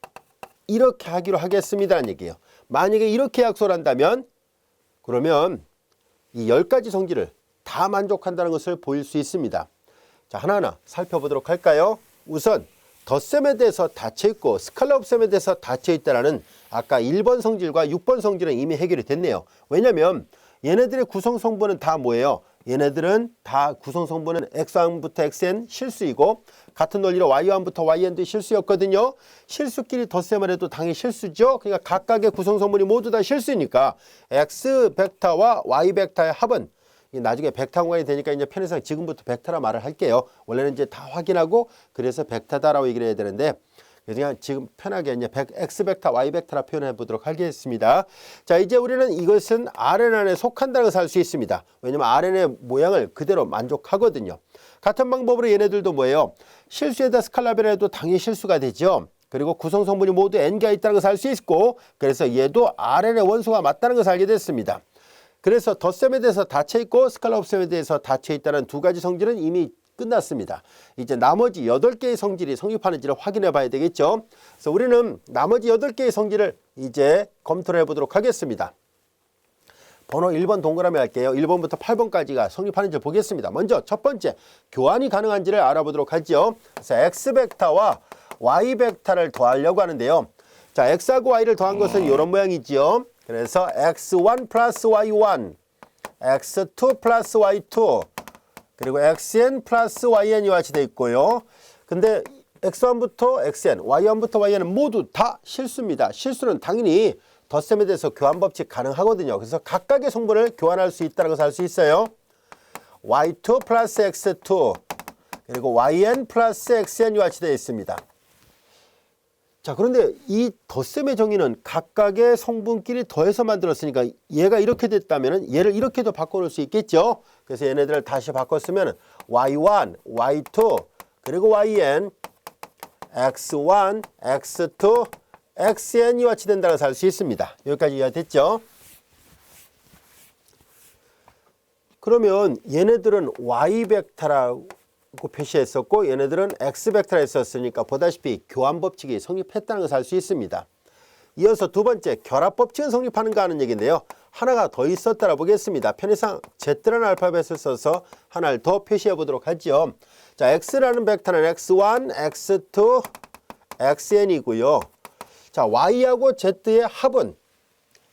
이렇게 하기로 하겠습니다라는 얘기예요. 만약에 이렇게 약속을 한다면 그러면 이 10가지 성질을 다 만족한다는 것을 보일 수 있습니다. 자, 하나하나 살펴보도록 할까요? 우선 덧셈에 대해서 닫혀 있고 스칼라 곱셈에 대해서 닫혀 있다라는 아까 1번 성질과 6번 성질은 이미 해결이 됐네요. 왜냐하면 얘네들의 구성 성분은 다 뭐예요? 얘네들은 다 구성 성분은 x1부터 xn 실수이고 같은 논리로 y1부터 yn도 실수였거든요. 실수끼리 덧셈을 해도 당연히 실수죠. 그러니까 각각의 구성 성분이 모두 다 실수니까 x 벡터와 y 벡터의 합은 나중에 벡터 공간이 되니까 이제 편의상 지금부터 벡터라 말을 할게요. 원래는 이제 다 확인하고 그래서 벡터다라고 얘기를 해야 되는데 그냥 지금 편하게 이제 x 벡터, y 벡터라 표현해 보도록 하겠습니다. 자, 이제 우리는 이것은 Rn 안에 속한다는 것을 알 수 있습니다. 왜냐면 Rn의 모양을 그대로 만족하거든요. 같은 방법으로 얘네들도 뭐예요? 실수에다 스칼라별을 해도 당연히 실수가 되죠. 그리고 구성 성분이 모두 n개가 있다는 것을 알 수 있고 그래서 얘도 Rn의 원소가 맞다는 것을 알게 됐습니다. 그래서 덧셈에 대해서 닫혀 있고 스칼라 곱셈에 대해서 닫혀 있다는 두 가지 성질은 이미 끝났습니다. 이제 나머지 8개의 성질이 성립하는지를 확인해 봐야 되겠죠. 그래서 우리는 나머지 8개의 성질을 이제 검토를 해보도록 하겠습니다. 번호 1번 동그라미 할게요. 1번부터 8번까지가 성립하는지 보겠습니다. 먼저 첫 번째, 교환이 가능한지를 알아보도록 하죠. 그래서 X벡터와 Y벡터를 더하려고 하는데요. 자, X하고 Y를 더한 것은 이런 모양이지요. 그래서 X1 플러스 Y1, X2 플러스 Y2, 그리고 xn 플러스 yn이 같이 되어 있고요. 근데 x1부터 xn, y1부터 yn은 모두 다 실수입니다. 실수는 당연히 덧셈에 대해서 교환 법칙 가능하거든요. 그래서 각각의 성분을 교환할 수 있다는 것을 알 수 있어요. y2 플러스 x2 그리고 yn 플러스 xn이 같이 되어 있습니다. 자, 그런데 이 덧셈의 정의는 각각의 성분끼리 더해서 만들었으니까 얘가 이렇게 됐다면 얘를 이렇게도 바꿔놓을 수 있겠죠. 그래서 얘네들을 다시 바꿨으면 y1, y2 그리고 yn, x1, x2, xn이 같이 된다는 것을 알 수 있습니다. 여기까지 이해됐죠? 그러면 얘네들은 y벡터라고 표시했었고 얘네들은 x벡터라 했었으니까 보다시피 교환 법칙이 성립했다는 것을 알 수 있습니다. 이어서 두 번째 결합법칙은 성립하는가 하는 얘기인데요. 하나가 더 있었다라 보겠습니다. 편의상 Z라는 알파벳을 써서 하나를 더 표시해 보도록 하죠. 자, X라는 벡터는 X1, X2, XN이고요. 자, Y하고 Z의 합은,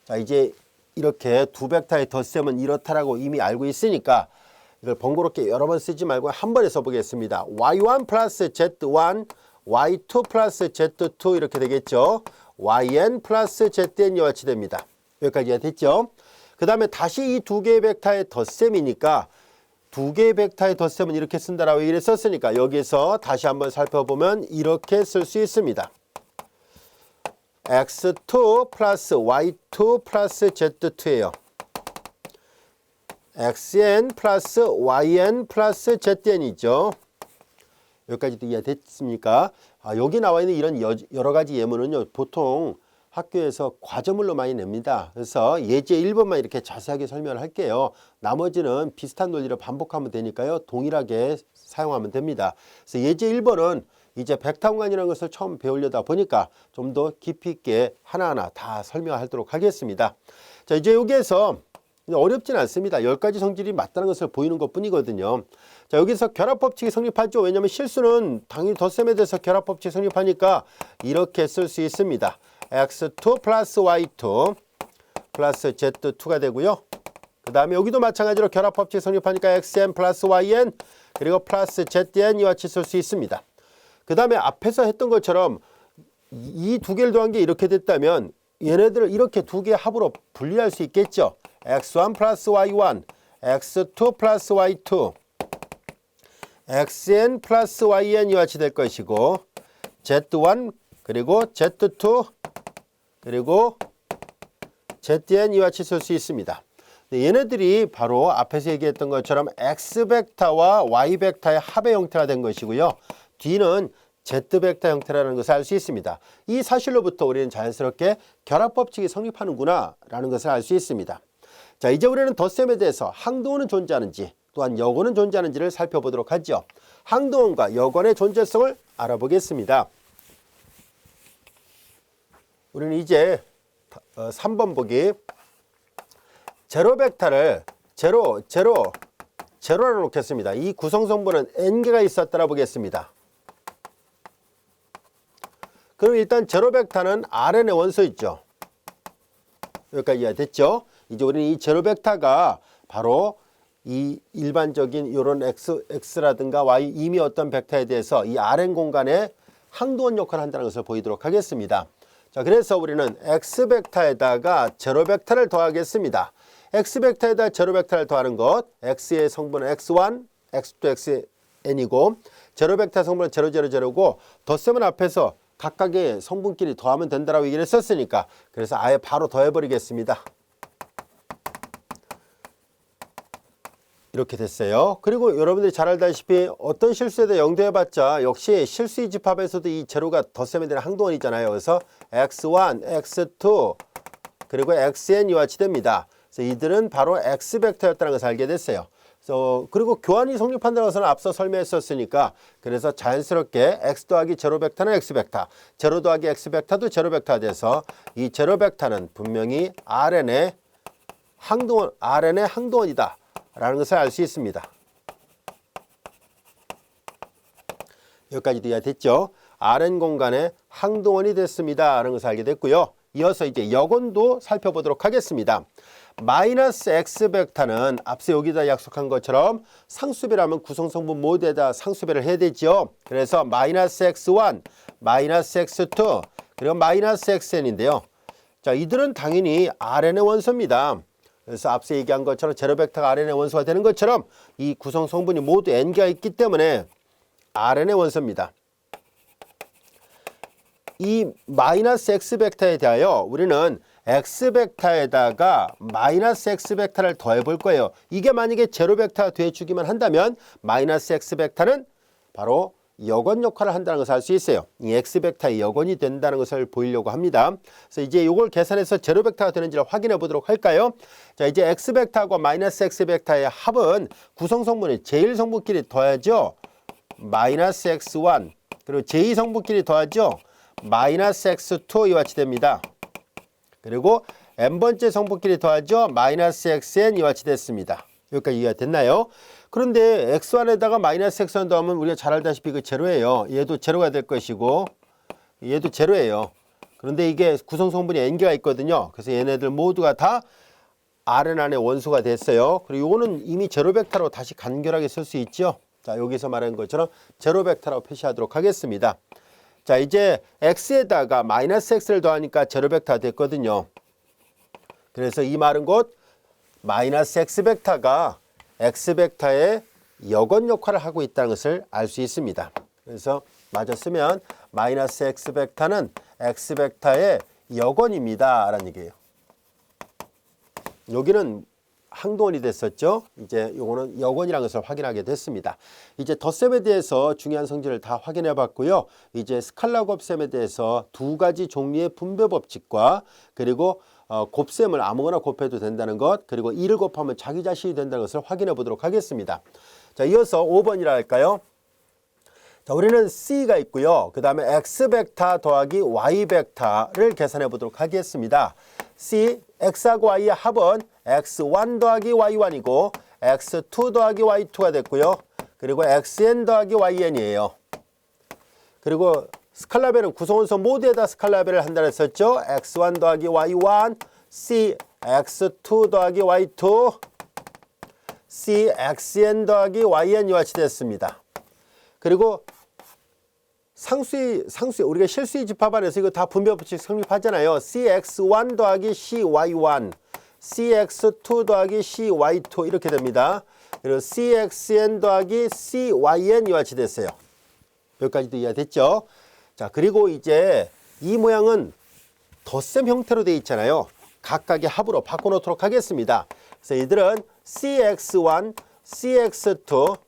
자, 이제 이렇게 두 벡터의 덧셈은 이렇다라고 이미 알고 있으니까 이걸 번거롭게 여러 번 쓰지 말고 한 번에 써보겠습니다. Y1 플러스 Z1, Y2 플러스 Z2 이렇게 되겠죠. YN 플러스 ZN 이와 같이 됩니다. 여기까지가 됐죠. 그 다음에 다시 이 두 개의 벡터의 덧셈이니까 두 개의 벡터의 덧셈은 이렇게 쓴다라고 얘기를 썼으니까 여기서 다시 한번 살펴보면 이렇게 쓸 수 있습니다. X2 플러스 Y2 플러스 Z2예요. XN 플러스 YN 플러스 ZN이죠. 여기까지도 이해됐습니까? 여기 나와 있는 이런 여러 가지 예문은요, 보통 학교에서 과제물로 많이 냅니다. 그래서 예제 1번만 이렇게 자세하게 설명을 할게요. 나머지는 비슷한 논리를 반복하면 되니까요, 동일하게 사용하면 됩니다. 그래서 예제 1번은 이제 벡터공간이라는 것을 처음 배우려다 보니까 좀 더 깊이 있게 하나하나 다 설명하도록 하겠습니다. 자, 이제 여기에서 어렵진 않습니다. 10가지 성질이 맞다는 것을 보이는 것 뿐이거든요. 자, 여기서 결합법칙이 성립하죠. 왜냐하면 실수는 당연히 덧셈에 대해서 결합법칙이 성립하니까 이렇게 쓸 수 있습니다. X2 플러스 Y2 플러스 Z2가 되고요. 그 다음에 여기도 마찬가지로 결합법칙이 성립하니까 XN 플러스 YN 그리고 플러스 ZN 이와 같이 쓸 수 있습니다. 그 다음에 앞에서 했던 것처럼 이 두 개를 더한 게 이렇게 됐다면 얘네들을 이렇게 두 개의 합으로 분리할 수 있겠죠. X1 플러스 Y1, X2 플러스 Y2, XN 플러스 YN 이와 같이 될 것이고 Z1 그리고 Z2 그리고 ZN 이와 같이 쓸 수 있습니다. 얘네들이 바로 앞에서 얘기했던 것처럼 X벡터와 Y벡터의 합의 형태가 된 것이고요. 뒤는 Z벡터 형태라는 것을 알 수 있습니다. 이 사실로부터 우리는 자연스럽게 결합법칙이 성립하는구나 라는 것을 알 수 있습니다. 자, 이제 우리는 덧셈에 대해서 항등원은 존재하는지 또한 여건은 존재하는지를 살펴보도록 하죠. 항등원과 여건의 존재성을 알아보겠습니다. 우리는 이제 3번 보기 제로벡터를 제로로 놓겠습니다. 이 구성성분은 n개가 있었다라 보겠습니다. 그럼 일단 제로벡터는 Rn의 원소 있죠. 여기까지 이해됐죠? 이제 우리는 이 제로벡터가 바로 이 일반적인 이런 X라든가 Y 이미 어떤 벡터에 대해서 이 Rn 공간에 항등원 역할을 한다는 것을 보이도록 하겠습니다. 자, 그래서 우리는 X벡터에다가 제로벡터를 더하겠습니다. X벡터에다 제로벡터를 더하는 것, X의 성분은 X1, X2, XN이고 제로벡터 성분은 0, 0, 0고 덧셈은 앞에서 각각의 성분끼리 더하면 된다라고 얘기를 했었으니까 그래서 아예 바로 더해버리겠습니다. 이렇게 됐어요. 그리고 여러분들이 잘 알다시피 어떤 실수에도 영도해봤자 역시 실수의 집합에서도 이 제로가 덧셈에 대한 항등원이잖아요. 그래서 X1, X2 그리고 XN 이와 같이 됩니다. 그래서 이들은 바로 X벡터였다는 것을 알게 됐어요. 그리고 교환이 성립한다는 것은 앞서 설명했었으니까 그래서 자연스럽게 X 더하기 제로벡터는 X벡터, 제로 더하기 X벡터도 제로벡터가 돼서 이 제로벡터는 분명히 Rn의 항등원이다 라는 것을 알 수 있습니다. 여기까지도 이해됐죠? Rn 공간에 항등원이 됐습니다 라는 것을 알게 됐고요. 이어서 이제 여건도 살펴보도록 하겠습니다. 마이너스 X벡터는 앞서 여기다 약속한 것처럼 상수배라면 구성성분 모두에다 상수배를 해야 되죠. 그래서 마이너스 X1, 마이너스 X2 그리고 마이너스 XN인데요. 자, 이들은 당연히 Rn의 원소입니다. 그래서 앞서 얘기한 것처럼 제로벡터가 Rn의 원소가 되는 것처럼 이 구성성분이 모두 N개가 있기 때문에 Rn의 원소입니다. 이 마이너스 X벡터에 대하여 우리는 X벡터에다가 마이너스 X벡터를 더해 볼 거예요. 이게 만약에 제로벡터가 돼주기만 한다면 마이너스 X벡터는 바로 여건 역할을 한다는 것을 알 수 있어요. 이 X벡터의 여건이 된다는 것을 보이려고 합니다. 그래서 이제 이걸 계산해서 제로벡터가 되는지를 확인해 보도록 할까요? 자, 이제 X벡터하고 마이너스 X벡터의 합은 구성성분이 제1성분끼리 더하죠. 마이너스 X1 그리고 제2성분끼리 더하죠. 마이너스 X2 이와 같이 됩니다. 그리고 n번째 성분끼리 더하죠. 마이너스 xn 이와 같이 됐습니다. 여기까지 이해가 됐나요? 그런데 x1에다가 마이너스 x1 더하면 우리가 잘 알다시피 그 제로예요. 얘도 제로가 될 것이고 얘도 제로예요. 그런데 이게 구성 성분이 n개가 있거든요. 그래서 얘네들 모두가 다 Rn 안에 원소가 됐어요. 그리고 이거는 이미 제로 벡터로 다시 간결하게 쓸 수 있죠. 자, 여기서 말한 것처럼 제로 벡터라고 표시하도록 하겠습니다. 자, 이제 x에다가 마이너스 x를 더하니까 제로 벡터가 됐거든요. 그래서 이 말은 곧 마이너스 x 벡터가 x 벡터의 역원 역할을 하고 있다는 것을 알 수 있습니다. 그래서 마저 쓰면 마이너스 x 벡터는 x 벡터의 역원입니다 라는 얘기예요. 여기는 항동원이 됐었죠. 이제 요거는 역원이라는 것을 확인하게 됐습니다. 이제 덧셈에 대해서 중요한 성질을 다 확인해 봤고요. 이제 스칼라 곱셈에 대해서 두 가지 종류의 분배 법칙과 그리고 곱셈을 아무거나 곱해도 된다는 것, 그리고 2를 곱하면 자기 자신이 된다는 것을 확인해 보도록 하겠습니다. 자, 이어서 5번이라 할까요? 자, 우리는 C가 있고요. 그 다음에 X 벡터 더하기 Y 벡터를 계산해 보도록 하겠습니다. C, X하고 Y의 합은 X1 더하기 Y1이고 X2 더하기 Y2가 됐고요. 그리고 XN 더하기 YN이에요. 그리고 스칼라벨은 구성원소 모두에다 스칼라벨을 한다고 했었죠. X1 더하기 Y1, C, X2 더하기 Y2, C, XN 더하기 YN 이와 같이 됐습니다. 그리고 상수의 우리가 실수의 집합안에서 이거 다 분배 법칙 성립하잖아요. CX1 더하기 CY1, CX2 더하기 CY2 이렇게 됩니다. 그리고 CXN 더하기 CYN 이와 같이 됐어요. 여기까지도 이해됐죠? 자, 그리고 이제 이 모양은 덧셈 형태로 되어 있잖아요. 각각의 합으로 바꿔놓도록 하겠습니다. 그래서 이들은 CX1, CX2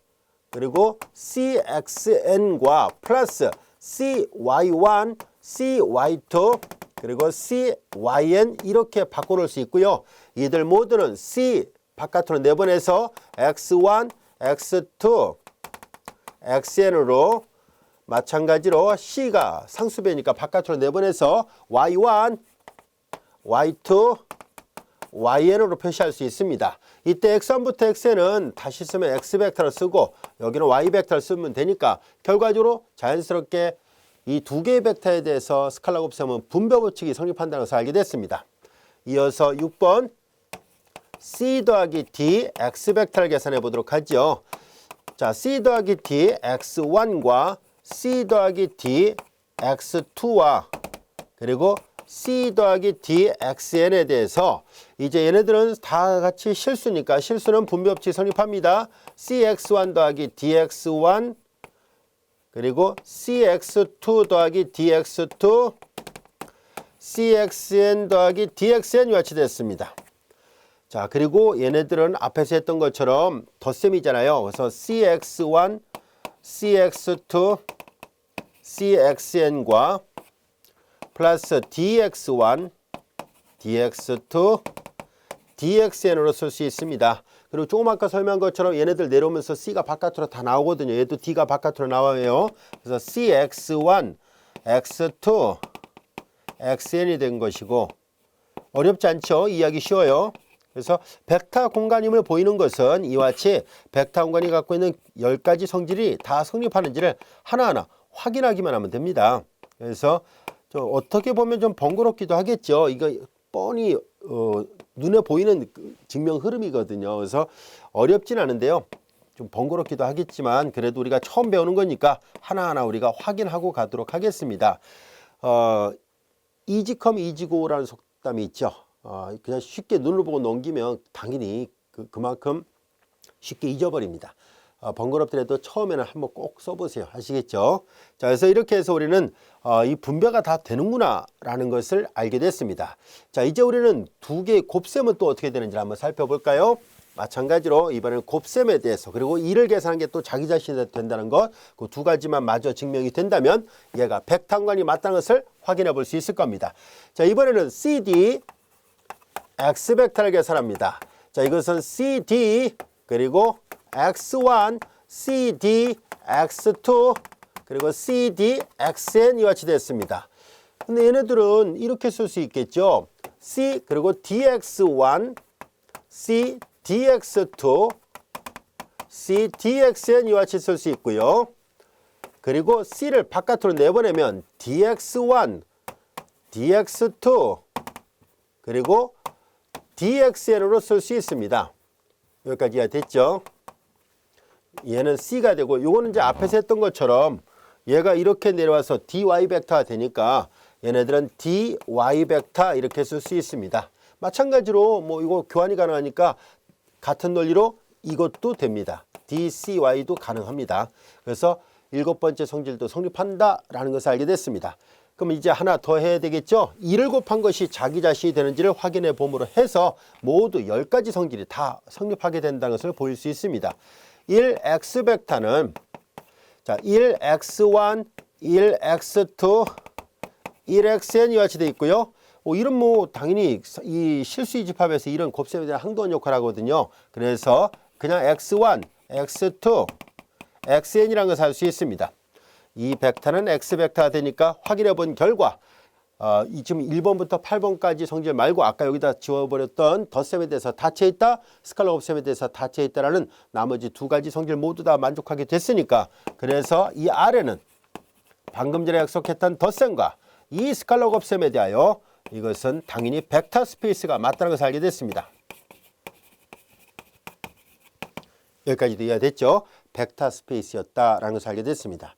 그리고 CXN과 플러스 CY1, CY2 그리고 CYN 이렇게 바꿔놓을 수 있고요. 이들 모두는 C 바깥으로 내보내서 X1, X2, XN으로 마찬가지로 C가 상수배니까 바깥으로 내보내서 Y1, Y2, YN으로 표시할 수 있습니다. 이때 X1부터 Xn은 다시 쓰면 X 벡터를 쓰고 여기는 Y 벡터를 쓰면 되니까 결과적으로 자연스럽게 이 두 개의 벡터에 대해서 스칼라 곱셈은 분배 법칙이 성립한다는 것을 알게 됐습니다. 이어서 6번 C 더하기 D X 벡터를 계산해 보도록 하죠. 자, C 더하기 D X1과 C 더하기 D X2와 그리고 C 더하기 D XN에 대해서 이제 얘네들은 다 같이 실수니까 실수는 분배 법칙이 성립합니다. CX1 더하기 DX1 그리고 CX2 더하기 DX2 CXN 더하기 DXN 이와 같이 됐습니다. 자, 그리고 얘네들은 앞에서 했던 것처럼 덧셈이잖아요. 그래서 CX1, CX2, CXN과 플러스 DX1, DX2, DXN으로 쓸 수 있습니다. 그리고 조금 아까 설명한 것처럼 얘네들 내려오면서 C가 바깥으로 다 나오거든요. 얘도 D가 바깥으로 나와요. 그래서 CX1, X2, XN이 된 것이고 어렵지 않죠? 이해하기 쉬워요. 그래서 벡터 공간임을 보이는 것은 이와 같이 벡터 공간이 갖고 있는 10가지 성질이 다 성립하는지를 하나하나 확인하기만 하면 됩니다. 그래서 어떻게 보면 좀 번거롭기도 하겠죠. 이거 뻔히 눈에 보이는 증명 흐름이거든요. 그래서 어렵진 않은데요. 좀 번거롭기도 하겠지만 그래도 우리가 처음 배우는 거니까 하나하나 우리가 확인하고 가도록 하겠습니다. 이지컴 이지고라는 속담이 있죠. 그냥 쉽게 눈을 보고 넘기면 당연히 그만큼 쉽게 잊어버립니다. 번거롭더라도 처음에는 한번 꼭 써보세요. 아시겠죠? 자, 그래서 이렇게 해서 우리는 이 분배가 다 되는구나 라는 것을 알게 됐습니다. 자, 이제 우리는 두 개의 곱셈은 또 어떻게 되는지 한번 살펴볼까요? 마찬가지로 이번에는 곱셈에 대해서 그리고 2를 계산한 게 또 자기 자신이 된다는 것, 그 두 가지만 마저 증명이 된다면 얘가 벡터관이 맞다는 것을 확인해 볼 수 있을 겁니다. 자, 이번에는 CD X 벡터를 계산합니다. 자, 이것은 CD 그리고 X1, CD, X2, 그리고 CD, XN 이와 같이 됐습니다. 근데 얘네들은 이렇게 쓸 수 있겠죠. C 그리고 dx1, C dx2, C dxn 이와 같이 쓸 수 있고요. 그리고 C를 바깥으로 내보내면 dx1, dx2, 그리고 dxn으로 쓸 수 있습니다. 여기까지 이해됐죠? 얘는 C가 되고 요거는 이제 앞에서 했던 것처럼 얘가 이렇게 내려와서 dy 벡터가 되니까 얘네들은 dy 벡터 이렇게 쓸 수 있습니다. 마찬가지로 뭐 이거 교환이 가능하니까 같은 논리로 이것도 됩니다. dcy도 가능합니다. 그래서 7번째 성질도 성립한다라는 것을 알게 됐습니다. 그럼 이제 하나 더 해야 되겠죠? 2를 곱한 것이 자기 자신이 되는지를 확인해 봄으로 해서 모두 10가지 성질이 다 성립하게 된다는 것을 보일 수 있습니다. 1x 벡터는 자 1x1, 1x2, 1xn 이와 같이 되어 있고요. 이런 뭐 당연히 이 실수의 집합에서 이런 곱셈에 대한 항도원 역할을 하거든요. 그래서 그냥 x1, x2, xn이라는 것을 알 수 있습니다. 이 벡터는 x 벡터가 되니까 확인해 본 결과 지금 1번부터 8번까지 성질 말고 아까 여기다 지워버렸던 덧셈에 대해서 닫혀 있다, 스칼라 곱셈에 대해서 닫혀 있다라는 나머지 두 가지 성질 모두 다 만족하게 됐으니까 그래서 이 아래는 방금 전에 약속했던 덧셈과 이 스칼라 곱셈에 대하여 이것은 당연히 벡터 스페이스가 맞다는 것을 알게 됐습니다. 여기까지도 이해됐죠? 벡터 스페이스였다라는 것을 알게 됐습니다.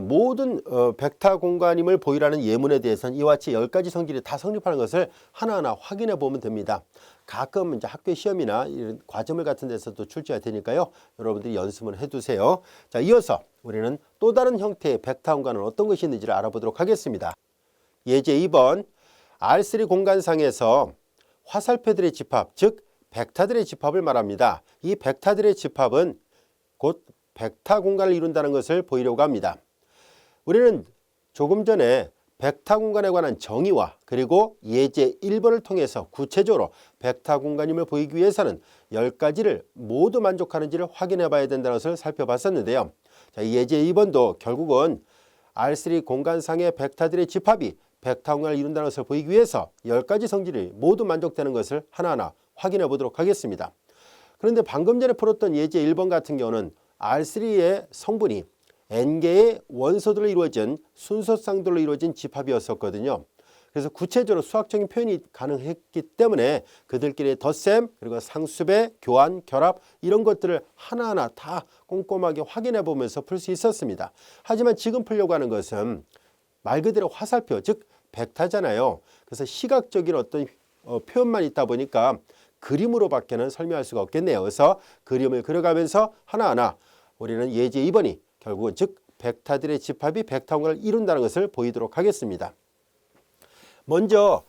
모든 벡터 공간임을 보이라는 예문에 대해서는 이와 같이 10가지 성질이 다 성립하는 것을 하나하나 확인해 보면 됩니다. 가끔 이제 학교 시험이나 이런 과제물 같은 데서도 출제가 되니까요. 여러분들이 연습을 해두세요. 자, 이어서 우리는 또 다른 형태의 벡터 공간은 어떤 것이 있는지를 알아보도록 하겠습니다. 예제 2번 R3 공간상에서 화살표들의 집합, 즉 벡터들의 집합을 말합니다. 이 벡터들의 집합은 곧 벡터 공간을 이룬다는 것을 보이려고 합니다. 우리는 조금 전에 벡터 공간에 관한 정의와 그리고 예제 1번을 통해서 구체적으로 벡터 공간임을 보이기 위해서는 10가지를 모두 만족하는지를 확인해 봐야 된다는 것을 살펴봤었는데요. 자, 예제 2번도 결국은 R3 공간상의 벡터들의 집합이 벡터 공간을 이룬다는 것을 보이기 위해서 10가지 성질이 모두 만족되는 것을 하나하나 확인해 보도록 하겠습니다. 그런데 방금 전에 풀었던 예제 1번 같은 경우는 R3의 성분이 n개의 원소들로 이루어진 순서 쌍들로 이루어진 집합이었었거든요. 그래서 구체적으로 수학적인 표현이 가능했기 때문에 그들끼리의 덧셈 그리고 상수배, 교환, 결합 이런 것들을 하나하나 다 꼼꼼하게 확인해 보면서 풀 수 있었습니다. 하지만 지금 풀려고 하는 것은 말 그대로 화살표, 즉 벡터잖아요. 그래서 시각적인 어떤 표현만 있다 보니까 그림으로밖에는 설명할 수가 없겠네요. 그래서 그림을 그려가면서 하나하나 우리는 예제 2번이 결국은 즉 벡터들의 집합이 벡터 공간을 이룬다는 것을 보이도록 하겠습니다. 먼저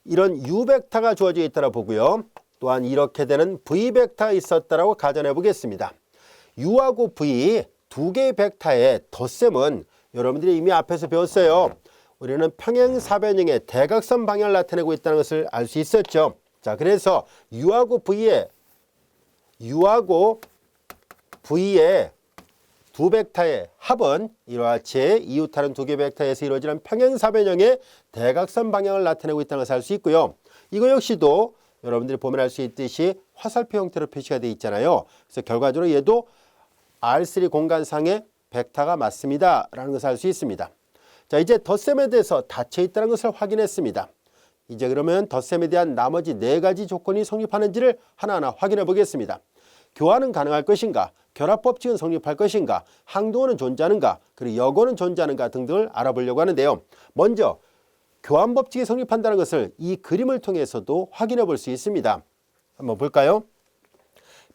이런 U벡터가 주어져 있다고 보고요. 또한 이렇게 되는 V벡터가 있었다고 가정해 보겠습니다. U하고 V 두 개의 벡터의 덧셈은 여러분들이 이미 앞에서 배웠어요. 우리는 평행사변형의 대각선 방향을 나타내고 있다는 것을 알 수 있었죠. 자, 그래서 U하고 V의 두 벡터의 합은 이와 같이 이웃하는 두 개의 벡터에서 이루어지는 평행사변형의 대각선 방향을 나타내고 있다는 것을 알 수 있고요. 이거 역시도 여러분들이 보면 알 수 있듯이 화살표 형태로 표시가 되어 있잖아요. 그래서 결과적으로 얘도 R3 공간상의 벡터가 맞습니다 라는 것을 알 수 있습니다. 자, 이제 덧셈에 대해서 닫혀 있다는 것을 확인했습니다. 이제 그러면 덧셈에 대한 나머지 4가지 조건이 성립하는지를 하나하나 확인해 보겠습니다. 교환은 가능할 것인가, 결합법칙은 성립할 것인가, 항도원은 존재하는가, 그리고 역원은 존재하는가 등등을 알아보려고 하는데요. 먼저 교환법칙이 성립한다는 것을 이 그림을 통해서도 확인해 볼 수 있습니다. 한번 볼까요?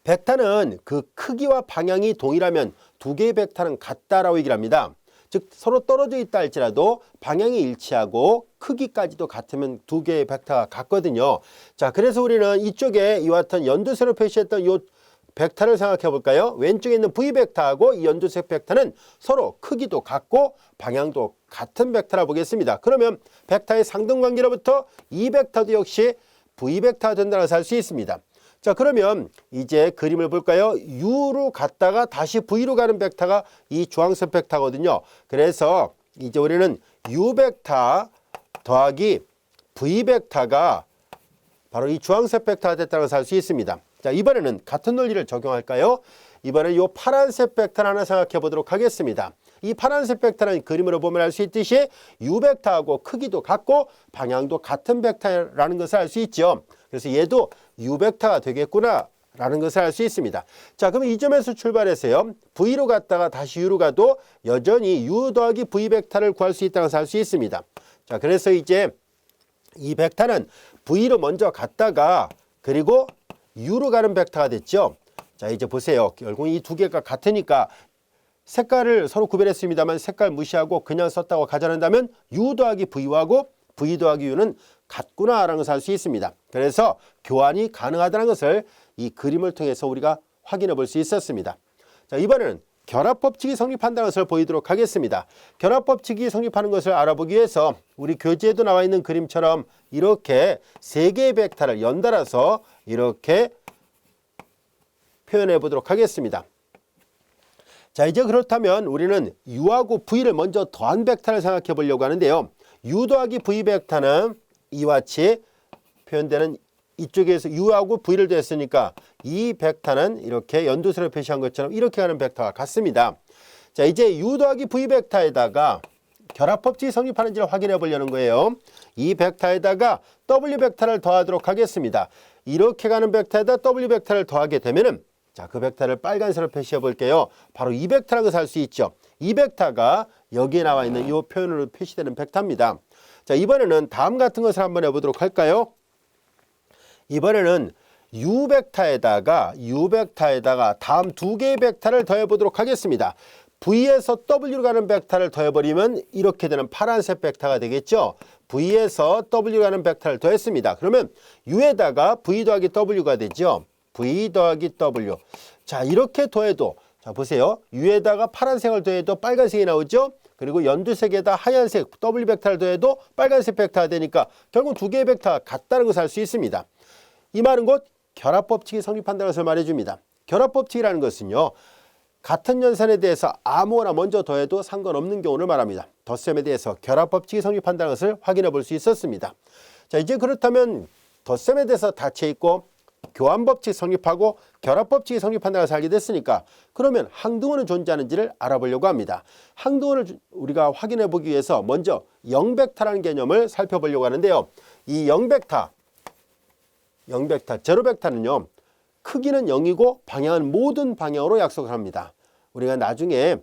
벡터는 그 크기와 방향이 동일하면 두 개의 벡터는 같다라고 얘기를 합니다. 즉 서로 떨어져 있다 할지라도 방향이 일치하고 크기까지도 같으면 두 개의 벡터가 같거든요. 자, 그래서 우리는 이쪽에 이와 같은 연두색으로 표시했던 이 벡터를 생각해 볼까요? 왼쪽에 있는 V벡터하고 이 연두색 벡터는 서로 크기도 같고 방향도 같은 벡터라 보겠습니다. 그러면 벡터의 상등관계로부터 이 벡터도 역시 V벡터가 된다는 것을 알 수 있습니다. 자, 그러면 이제 그림을 볼까요? U로 갔다가 다시 V로 가는 벡터가 이 주황색 벡터거든요. 그래서 이제 우리는 U벡터 더하기 V벡터가 바로 이 주황색 벡터가 됐다는 것을 알 수 있습니다. 자, 이번에는 같은 논리를 적용할까요? 이번에 이 파란색 벡터를 하나 생각해 보도록 하겠습니다. 이 파란색 벡터는 그림으로 보면 알 수 있듯이 U 벡터하고 크기도 같고 방향도 같은 벡터라는 것을 알 수 있죠. 그래서 얘도 U 벡터가 되겠구나 라는 것을 알 수 있습니다. 자, 그럼 이 점에서 출발해서요. V로 갔다가 다시 U로 가도 여전히 U 더하기 V 벡터를 구할 수 있다는 것을 알 수 있습니다. 자, 그래서 이제 이 벡터는 V로 먼저 갔다가 그리고 U로 가는 벡터가 됐죠. 자, 이제 보세요. 결국 이 두 개가 같으니까 색깔을 서로 구별했습니다만 색깔 무시하고 그냥 썼다고 가정한다면 U 더하기 V하고 V 더하기 U는 같구나라는 것을 알 수 있습니다. 그래서 교환이 가능하다는 것을 이 그림을 통해서 우리가 확인해 볼 수 있었습니다. 자, 이번에는 결합법칙이 성립한다는 것을 보이도록 하겠습니다. 결합법칙이 성립하는 것을 알아보기 위해서 우리 교재에도 나와 있는 그림처럼 이렇게 세 개의 벡터를 연달아서 이렇게 표현해 보도록 하겠습니다. 자, 이제 그렇다면 우리는 U하고 V를 먼저 더한 벡터를 생각해 보려고 하는데요. U 더하기 V 벡터는 이와 같이 표현되는 이쪽에서 U하고 V를 더했으니까 이 벡터는 이렇게 연두색으로 표시한 것처럼 이렇게 가는 벡터가 같습니다. 자, 이제 U 더하기 V 벡터에다가 결합법칙이 성립하는지를 확인해 보려는 거예요. 이 벡터에다가 W 벡터를 더하도록 하겠습니다. 이렇게 가는 벡터에다 W 벡터를 더하게 되면은 자, 그 벡터를 빨간색으로 표시해 볼게요. 바로 이 벡터라는 것을 알 수 있죠. 이 벡터가 여기에 나와 있는 이 표현으로 표시되는 벡터입니다. 자, 이번에는 다음 같은 것을 한번 해보도록 할까요? 이번에는 U 벡터에다가 다음 두 개의 벡터를 더해 보도록 하겠습니다. V에서 W로 가는 벡터를 더해버리면 이렇게 되는 파란색 벡터가 되겠죠. V에서 W로 가는 벡터를 더했습니다. 그러면 U에다가 V 더하기 W가 되죠. V 더하기 W. 자, 이렇게 더해도 자, 보세요. U에다가 파란색을 더해도 빨간색이 나오죠. 그리고 연두색에다 하얀색 W 벡터를 더해도 빨간색 벡터가 되니까 결국 두 개의 벡터가 같다는 것을 알 수 있습니다. 이 말은 곧 결합법칙이 성립한다는 것을 말해줍니다. 결합법칙이라는 것은요. 같은 연산에 대해서 아무거나 먼저 더해도 상관없는 경우를 말합니다. 덧셈에 대해서 결합법칙이 성립한다는 것을 확인해 볼 수 있었습니다. 자, 이제 그렇다면 덧셈에 대해서 닫혀있고 교환법칙이 성립하고 결합법칙이 성립한다는 것을 알게 됐으니까 그러면 항등호는 존재하는지를 알아보려고 합니다. 항등호를 우리가 확인해 보기 위해서 먼저 0벡터라는 개념을 살펴보려고 하는데요. 이 0벡터, 제로벡터는요. 크기는 0이고 방향은 모든 방향으로 약속을 합니다. 우리가 나중에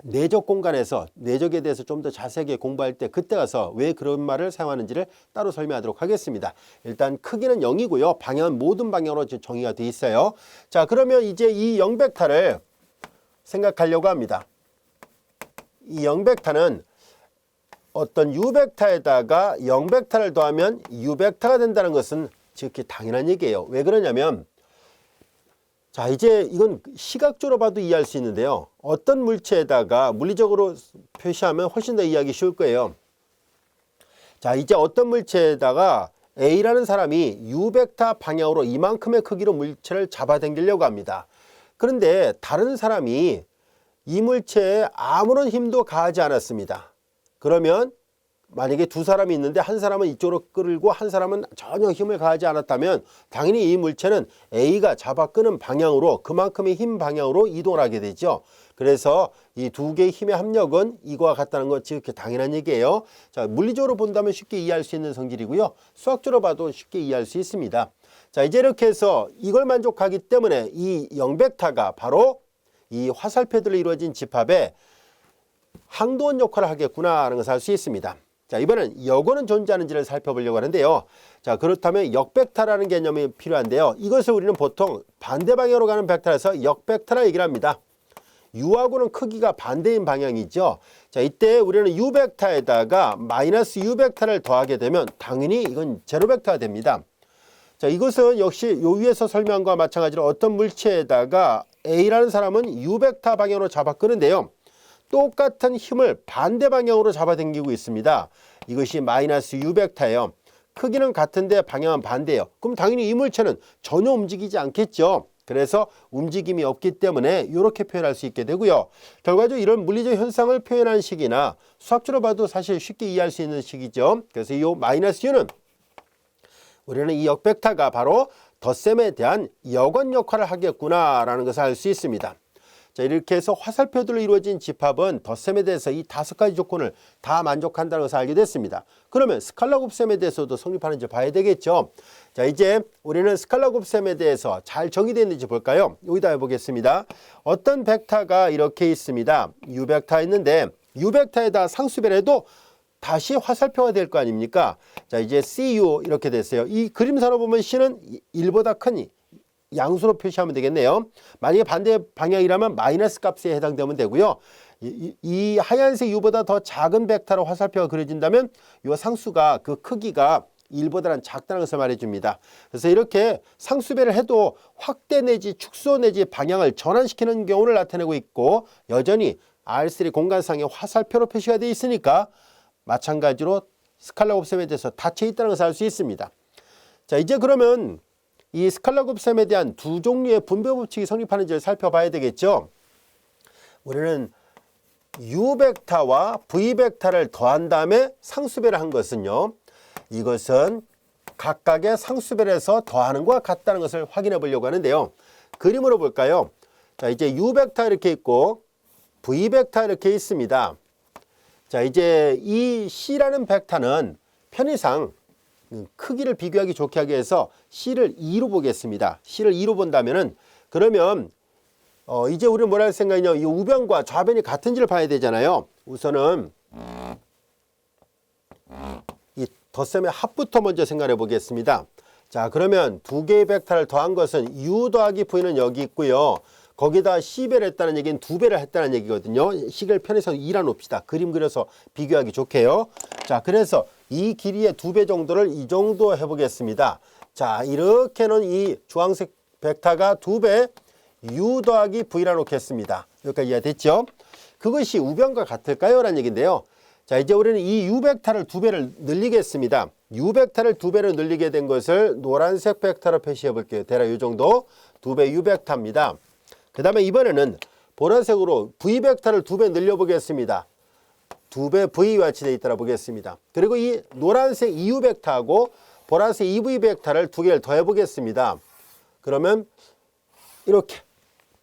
내적 공간에서 내적에 대해서 좀 더 자세하게 공부할 때 그때 가서 왜 그런 말을 사용하는지를 따로 설명하도록 하겠습니다. 일단 크기는 0이고요. 방향은 모든 방향으로 정의가 되어 있어요. 자, 그러면 이제 이 0벡터를 생각하려고 합니다. 이 0벡터는 어떤 U벡터에다가 0벡터를 더하면 U벡터가 된다는 것은 지극히 당연한 얘기예요. 왜 그러냐면 자, 이제 이건 시각적으로 봐도 이해할 수 있는데요. 어떤 물체에다가 물리적으로 표시하면 훨씬 더 이해하기 쉬울 거예요. 자, 이제 어떤 물체에다가 A라는 사람이 U벡터 방향으로 이만큼의 크기로 물체를 잡아당기려고 합니다. 그런데 다른 사람이 이 물체에 아무런 힘도 가하지 않았습니다. 그러면 만약에 두 사람이 있는데 한 사람은 이쪽으로 끌고 한 사람은 전혀 힘을 가하지 않았다면 당연히 이 물체는 A가 잡아 끄는 방향으로 그만큼의 힘 방향으로 이동을 하게 되죠. 그래서 이 두 개의 힘의 합력은 이거와 같다는 것 지극히 당연한 얘기예요. 자, 물리적으로 본다면 쉽게 이해할 수 있는 성질이고요. 수학적으로 봐도 쉽게 이해할 수 있습니다. 자, 이제 이렇게 해서 이걸 만족하기 때문에 이 0벡터가 바로 이 화살표들로 이루어진 집합에 항도원 역할을 하겠구나 하는 것을 알 수 있습니다. 자, 이번엔 역원은 존재하는지를 살펴보려고 하는데요. 자, 그렇다면 역벡터라는 개념이 필요한데요. 이것을 우리는 보통 반대 방향으로 가는 벡터에서 역벡터라 얘기를 합니다. U하고는 크기가 반대인 방향이죠. 자, 이때 우리는 U벡터에다가 마이너스 U벡터를 더하게 되면 당연히 이건 제로벡터가 됩니다. 자, 이것은 역시 요 위에서 설명한 것과 마찬가지로 어떤 물체에다가 A라는 사람은 U벡터 방향으로 잡아 끄는데요. 똑같은 힘을 반대 방향으로 잡아당기고 있습니다. 이것이 마이너스 U벡터예요. 크기는 같은데 방향은 반대예요. 그럼 당연히 이 물체는 전혀 움직이지 않겠죠. 그래서 움직임이 없기 때문에 이렇게 표현할 수 있게 되고요. 결과적으로 이런 물리적 현상을 표현한 식이나 수학적으로 봐도 사실 쉽게 이해할 수 있는 식이죠. 그래서 이 마이너스 U는 우리는 이 역벡터가 바로 덧셈에 대한 여건 역할을 하겠구나라는 것을 알 수 있습니다. 자, 이렇게 해서 화살표들로 이루어진 집합은 덧셈에 대해서 이 5가지 조건을 다 만족한다는 것을 알게 됐습니다. 그러면 스칼라 곱셈에 대해서도 성립하는지 봐야 되겠죠. 자, 이제 우리는 스칼라 곱셈에 대해서 잘 정의되어 있는지 볼까요? 여기다 해보겠습니다. 어떤 벡터가 이렇게 있습니다. U 벡터 있는데 U 벡터에다 상수배를 해도 다시 화살표가 될 거 아닙니까? 자, 이제 CU 이렇게 됐어요. 이 그림상으로 보면 C는 1보다 큰 양수로 표시하면 되겠네요. 만약에 반대 방향이라면 마이너스 값에 해당되면 되고요. 이 하얀색 U보다 더 작은 벡터로 화살표가 그려진다면 이 상수가 그 크기가 1보다는 작다는 것을 말해줍니다. 그래서 이렇게 상수배를 해도 확대 내지 축소 내지 방향을 전환시키는 경우를 나타내고 있고 여전히 R3 공간상의 화살표로 표시가 되어 있으니까 마찬가지로 스칼라 곱셈에 대해서 닫혀 있다는 것을 알 수 있습니다. 자, 이제 그러면 이 스칼라 곱셈에 대한 두 종류의 분배 법칙이 성립하는지를 살펴봐야 되겠죠. 우리는 U 벡터와 V 벡터를 더한 다음에 상수배를 한 것은요. 이것은 각각의 상수배를 해서 더하는 것과 같다는 것을 확인해 보려고 하는데요. 그림으로 볼까요? 자, 이제 U 벡터 이렇게 있고 V 벡터 이렇게 있습니다. 자, 이제 이 C라는 벡터는 편의상 크기를 비교하기 좋게 하기 위해서 C를 2로 보겠습니다. C를 2로 본다면은 그러면 이제 우리는 뭐라 할 생각이냐, 이 우변과 좌변이 같은지를 봐야 되잖아요. 우선은 이 덧셈의 합부터 먼저 생각해 보겠습니다. 자, 그러면 두 개의 벡터를 더한 것은 U 더하기 V는 여기 있고요. 거기다 C배를 했다는 얘기는 2배를 했다는 얘기거든요. C를 편해서 2라 놓읍시다. 그림 그려서 비교하기 좋게요. 자, 그래서 이 길이의 2배 정도를 이 정도 해보겠습니다. 자, 이렇게는 이 주황색 벡터가 2배 U 더하기 V라 놓겠습니다. 여기까지 이해됐죠? 그것이 우변과 같을까요? 라는 얘기인데요. 자, 이제 우리는 이 U 벡터를 2배를 늘리겠습니다. U 벡터를 2배로 늘리게 된 것을 노란색 벡터로 표시해 볼게요. 대략 이 정도 2배 U 벡터입니다. 그 다음에 이번에는 보라색으로 V 벡터를 2배 늘려보겠습니다. 2배 V와 같이 되어 있더라 보겠습니다. 그리고 이 노란색 EU 벡터하고 보라색 EV 벡터를 2개를 더해 보겠습니다. 그러면 이렇게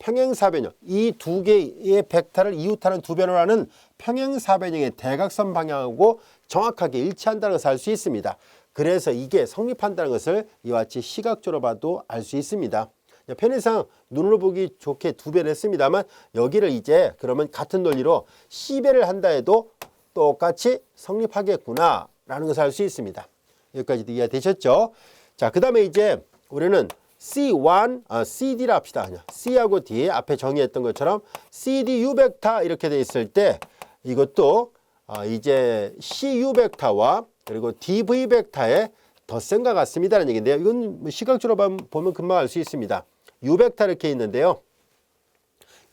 평행사변형, 이 2개의 벡터를 이웃하는 2변을 하는 평행사변형의 대각선 방향하고 정확하게 일치한다는 것을 알 수 있습니다. 그래서 이게 성립한다는 것을 이와 같이 시각적으로 봐도 알 수 있습니다. 편의상 눈으로 보기 좋게 2배를 했습니다만 여기를 이제 그러면 같은 논리로 C배를 한다 해도 똑같이 성립하겠구나 라는 것을 알 수 있습니다. 여기까지도 이해되셨죠? 자, 그 다음에 이제 우리는 C1, CD라 합시다. C하고 D 앞에 정의했던 것처럼 CD U 벡터 이렇게 돼 있을 때 이것도 이제 CU 벡터와 그리고 DV 벡터의 덧셈과 같습니다라는 얘기인데요. 이건 시각적으로 보면 금방 알 수 있습니다. U 벡터 이렇게 있는데요.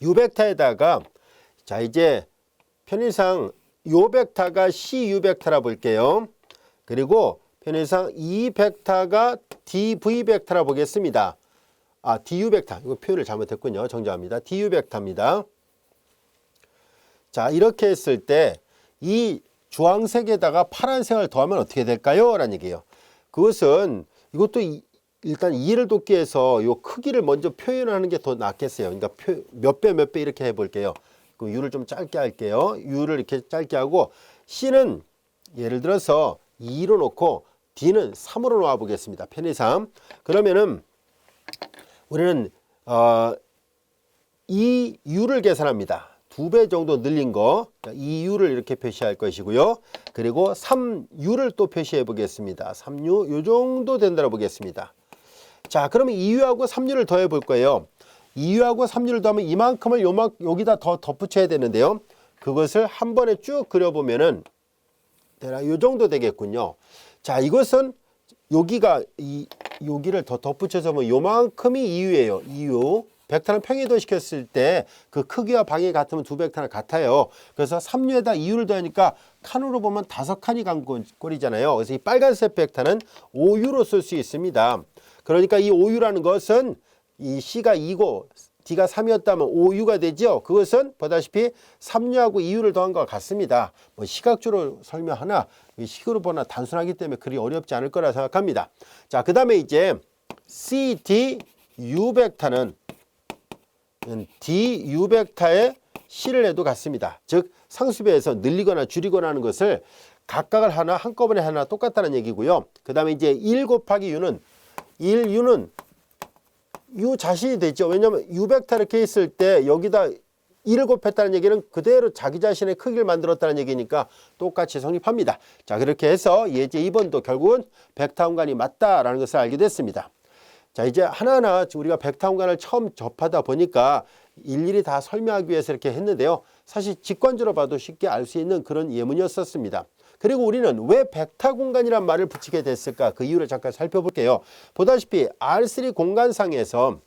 U 벡터에다가 자, 이제 편의상 요 벡터가 CU 벡터라 볼게요. 그리고 편의상 이 벡터가 DV 벡터라 보겠습니다. DU 벡터. 이거 표현을 잘못했군요. 정정합니다. DU 벡터입니다. 자, 이렇게 했을 때 이 주황색에다가 파란색을 더하면 어떻게 될까요? 라는 얘기예요. 그것은 이것도 일단 이해를 돕기 위해서 요 크기를 먼저 표현하는 게 더 낫겠어요. 그러니까 몇 배 이렇게 해볼게요. 그 U를 좀 짧게 할게요. U를 이렇게 짧게 하고 C는 예를 들어서 2로 놓고 D는 3으로 놓아 보겠습니다. 편의상. 그러면은 우리는 이 U를 계산합니다. 2배 정도 늘린 거, 이 U를 이렇게 표시할 것이고요. 그리고 3U를 또 표시해 보겠습니다. 3U 요 정도 된다고 보겠습니다. 자, 그러면 2U하고 3U를 더해 볼 거예요. 2U하고 3U를 더하면 이만큼을 여기다 더 덧붙여야 되는데요. 그것을 한 번에 쭉 그려보면은 대략 요 정도 되겠군요. 자, 이것은 여기를 더 덧붙여서 보면 요만큼이 2U예요. 2U. 벡터는 평행이동 시켰을 때 그 크기와 방향이 같으면 두 벡터는 같아요. 그래서 3U에다 2U를 더하니까 칸으로 보면 5칸이 간 꼴이잖아요. 그래서 이 빨간색 벡터는 5U로 쓸 수 있습니다. 그러니까 이 5U라는 것은 이 C가 2고 D가 3이었다면 5U가 되죠. 그것은 보다시피 3U하고 2U를 더한 것과 같습니다. 뭐 시각적으로 설명하나 식으로 보나 단순하기 때문에 그리 어렵지 않을 거라 생각합니다. 자, 그 다음에 이제 CDU 벡터는 DU 벡터의 C를 해도 같습니다. 즉 상수배에서 늘리거나 줄이거나 하는 것을 각각을 하나 한꺼번에 하나 똑같다는 얘기고요. 그 다음에 이제 1 곱하기 U는 1U는 U 자신이 되죠. 왜냐하면 U 벡터 이렇게 있을 때 여기다 1을 곱했다는 얘기는 그대로 자기 자신의 크기를 만들었다는 얘기니까 똑같이 성립합니다. 자, 그렇게 해서 예제 2번도 결국은 벡터 공간이 맞다라는 것을 알게 됐습니다. 자, 이제 하나하나 우리가 벡터 공간을 처음 접하다 보니까 일일이 다 설명하기 위해서 이렇게 했는데요. 사실 직관적으로 봐도 쉽게 알 수 있는 그런 예문이었었습니다. 그리고 우리는 왜 벡터 공간이란 말을 붙이게 됐을까? 그 이유를 잠깐 살펴볼게요. 보다시피 R3 공간상에서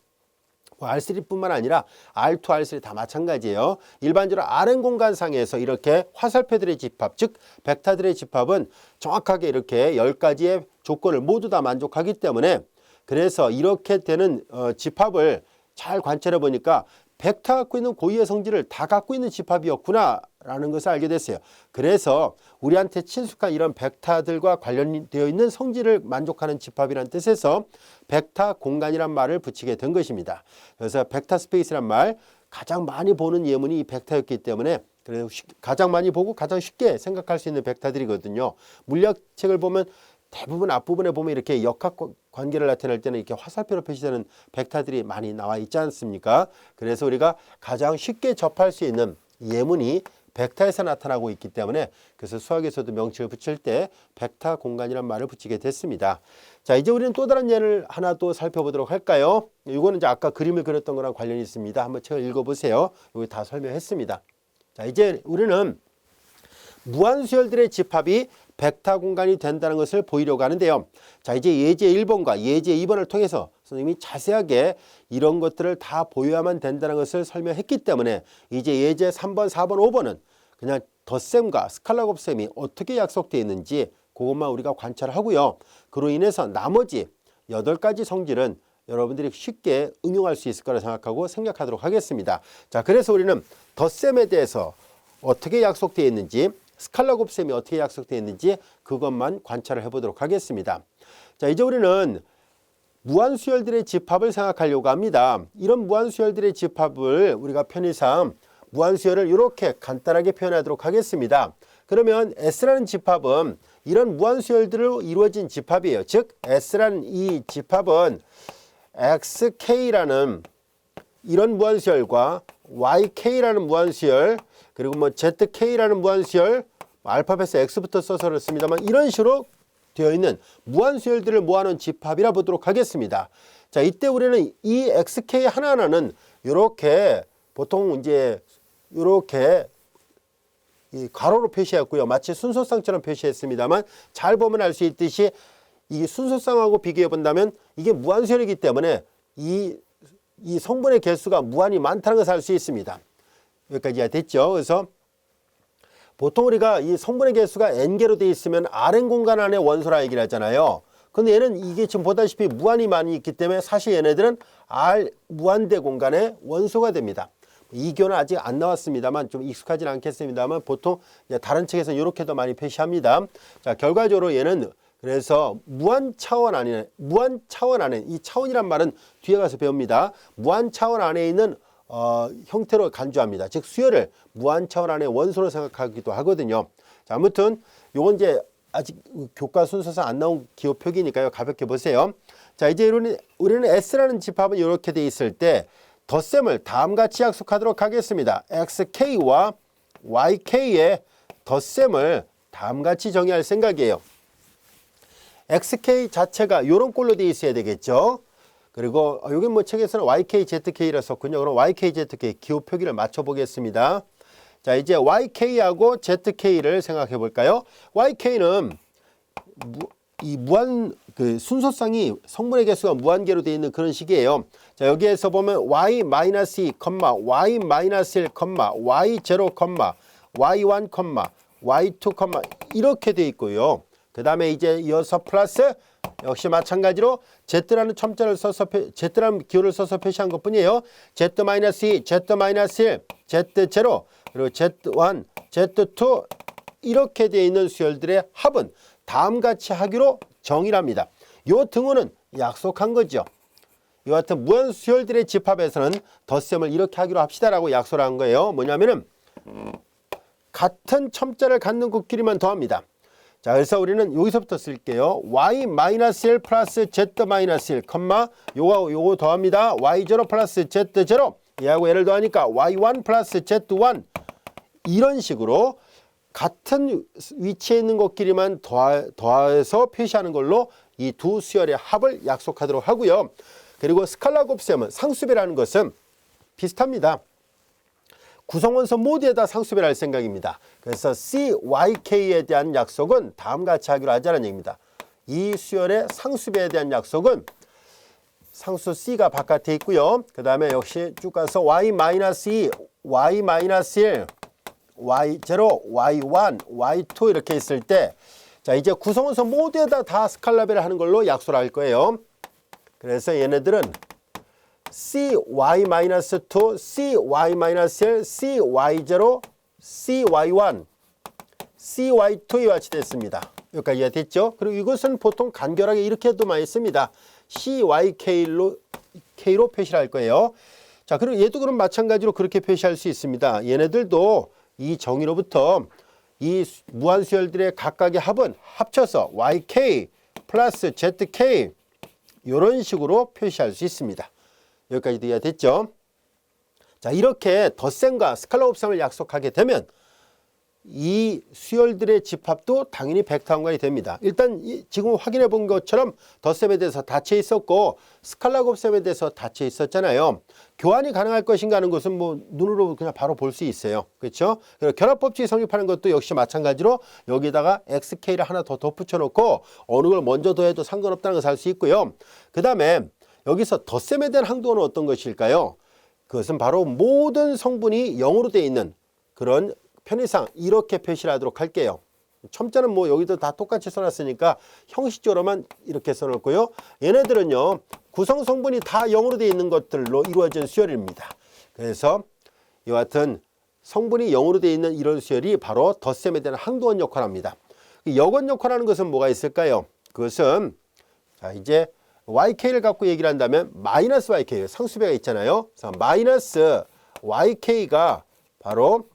R3뿐만 아니라 R2, R3 다 마찬가지예요. 일반적으로 Rn 공간상에서 이렇게 화살표들의 집합, 즉 벡터들의 집합은 정확하게 이렇게 10가지의 조건을 모두 다 만족하기 때문에 그래서 이렇게 되는 집합을 잘 관찰해 보니까 벡터 갖고 있는 고유의 성질을 다 갖고 있는 집합이었구나 라는 것을 알게 됐어요. 그래서 우리한테 친숙한 이런 벡터들과 관련되어 있는 성질을 만족하는 집합이라는 뜻에서 벡터 공간이란 말을 붙이게 된 것입니다. 그래서 벡터 스페이스란 말 가장 많이 보는 예문이 이 벡터였기 때문에 그래서 가장 많이 보고 가장 쉽게 생각할 수 있는 벡터들이거든요. 물리학책을 보면 대부분 앞부분에 보면 이렇게 역학 관계를 나타낼 때는 이렇게 화살표로 표시되는 벡터들이 많이 나와 있지 않습니까? 그래서 우리가 가장 쉽게 접할 수 있는 예문이 벡터에서 나타나고 있기 때문에 그래서 수학에서도 명칭을 붙일 때 벡터 공간이란 말을 붙이게 됐습니다. 자, 이제 우리는 또 다른 예를 하나 또 살펴보도록 할까요? 이거는 이제 아까 그림을 그렸던 거랑 관련이 있습니다. 한번 책을 읽어보세요. 여기 다 설명했습니다. 자, 이제 우리는 무한수열들의 집합이 벡터 공간이 된다는 것을 보이려고 하는데요. 자, 이제 예제 1번과 예제 2번을 통해서 선생님이 자세하게 이런 것들을 다 보여야만 된다는 것을 설명했기 때문에 이제 예제 3번, 4번, 5번은 그냥 덧셈과 스칼라 곱셈이 어떻게 약속되어 있는지 그것만 우리가 관찰하고요. 그로 인해서 나머지 8가지 성질은 여러분들이 쉽게 응용할 수 있을 거라 생각하고 생략하도록 하겠습니다. 자, 그래서 우리는 덧셈에 대해서 어떻게 약속되어 있는지 스칼라 곱셈이 어떻게 약속되어 있는지 그것만 관찰을 해보도록 하겠습니다. 자, 이제 우리는 무한수열들의 집합을 생각하려고 합니다. 이런 무한수열들의 집합을 우리가 편의상 무한수열을 이렇게 간단하게 표현하도록 하겠습니다. 그러면 S라는 집합은 이런 무한수열들로 이루어진 집합이에요. 즉 S라는 이 집합은 XK라는 이런 무한수열과 YK라는 무한수열 그리고 뭐 ZK라는 무한수열 알파벳에 X부터 써서 그렇습니다만 이런 식으로 되어 있는 무한수열들을 모아놓은 집합이라 보도록 하겠습니다. 자, 이때 우리는 이 XK 하나하나는 이렇게 보통 이제 이렇게 이 괄호로 표시했고요. 마치 순서쌍처럼 표시했습니다만 잘 보면 알 수 있듯이 이 순서쌍하고 비교해 본다면 이게 무한수열이기 때문에 이 성분의 개수가 무한히 많다는 것을 알 수 있습니다. 여기까지 됐죠. 그래서 보통 우리가 이 성분의 개수가 n개로 되어 있으면 Rn 공간 안에 원소라 얘기를 하잖아요. 근데 얘는 이게 지금 보다시피 무한히 많이 있기 때문에 사실 얘네들은 R 무한대 공간의 원소가 됩니다. 이 교는 아직 안 나왔습니다만 좀 익숙하진 않겠습니다만 보통 다른 책에서는 이렇게도 많이 표시합니다. 자, 결과적으로 얘는 그래서 무한 차원 안에 이 차원이란 말은 뒤에 가서 배웁니다. 무한 차원 안에 있는 형태로 간주합니다. 즉 수열을 무한 차원 안에 원소로 생각하기도 하거든요. 자, 아무튼 요건 이제 아직 교과 순서상 안 나온 기호 표기니까요. 가볍게 보세요. 자, 이제 우리는 S라는 집합은 이렇게 돼 있을 때 덧셈을 다음같이 약속하도록 하겠습니다. XK와 YK의 덧셈을 다음같이 정의할 생각이에요. XK 자체가 이런 꼴로 되어 있어야 되겠죠. 그리고 여기 뭐 책에서는 YK, ZK라 썼군요. 그럼 YK, ZK 기호 표기를 맞춰 보겠습니다. 자, 이제 YK하고 ZK를 생각해 볼까요? YK는 이 무한 그 순서상이 성분의 개수가 무한계로 되어 있는 그런 식이에요. 자, 여기에서 보면 Y-2, Y-1, Y0, Y1, Y2, 이렇게 되어 있고요. 그 다음에 이제 이어서 플러스 역시 마찬가지로 Z라는 첨자를 써서 Z라는 기호를 써서 표시한 것 뿐이에요. Z-2, Z-1, Z0 그리고 Z1, Z2 이렇게 되어 있는 수열들의 합은 다음같이 하기로 정의합니다. 요 등호는 약속한 거죠. 이와 같은 무한수열들의 집합에서는 덧셈을 이렇게 하기로 합시다라고 약속을 한 거예요. 뭐냐면은 같은 첨자를 갖는 곱끼리만 더합니다. 자, 그래서 우리는 여기서부터 쓸게요. y-1 플러스 z-1, 요거 더합니다. y0 플러스 z0. 얘하고 얘를 더하니까 y1 플러스 z1. 이런 식으로 같은 위치에 있는 것끼리만 더해서 표시하는 걸로 이 두 수열의 합을 약속하도록 하고요. 그리고 스칼라 곱셈은 상수배라는 것은 비슷합니다. 구성원소 모두에다 상수배를 할 생각입니다. 그래서 CYK에 대한 약속은 다음같이 하기로 하자는 얘기입니다. 이 수열의 상수배에 대한 약속은 상수 C가 바깥에 있고요. 그 다음에 역시 쭉 가서 Y-2, Y-1, Y0, Y1, Y2 이렇게 있을 때 자, 이제 구성원소 모두에다 다 스칼라배를 하는 걸로 약속을 할 거예요. 그래서 얘네들은 CY-2, CY-1, CY0, CY1, CY2와 같이 됐습니다. 여기까지 이해됐죠? 그리고 이것은 보통 간결하게 이렇게도 많이 씁니다. CYK로 표시를 할 거예요. 자, 그리고 얘도 그럼 마찬가지로 그렇게 표시할 수 있습니다. 얘네들도 이 정의로부터 이 무한수열들의 각각의 합은 합쳐서 YK 플러스 ZK 이런 식으로 표시할 수 있습니다. 여기까지도 이해됐죠? 자, 이렇게 덧셈과 스칼라 곱셈을 약속하게 되면 이 수열들의 집합도 당연히 벡터함관이 됩니다. 일단 지금 확인해 본 것처럼 덧셈에 대해서 닫혀 있었고 스칼라 곱셈에 대해서 닫혀 있었잖아요. 교환이 가능할 것인가 하는 것은 뭐 눈으로 그냥 바로 볼 수 있어요. 그렇죠? 그리고 결합법칙이 성립하는 것도 역시 마찬가지로 여기다가 XK를 하나 더 덧붙여 놓고 어느 걸 먼저 더해도 상관없다는 것을 알 수 있고요. 그 다음에 여기서 덧셈에 대한 항도는 어떤 것일까요? 그것은 바로 모든 성분이 0으로 되어 있는 그런 편의상 이렇게 표시를 하도록 할게요. 첨자는 뭐 여기도 다 똑같이 써놨으니까 형식적으로만 이렇게 써놓고요. 얘네들은요 구성 성분이 다 0으로 되어 있는 것들로 이루어진 수열입니다. 그래서 이와 같은 성분이 0으로 되어 있는 이런 수열이 바로 덧셈에 대한 항도원 역할을 합니다. 역원 역할하는 것은 뭐가 있을까요? 그것은 자 이제 YK를 갖고 얘기를 한다면 마이너스 YK 상수배가 있잖아요. 그래서 마이너스 YK가 바로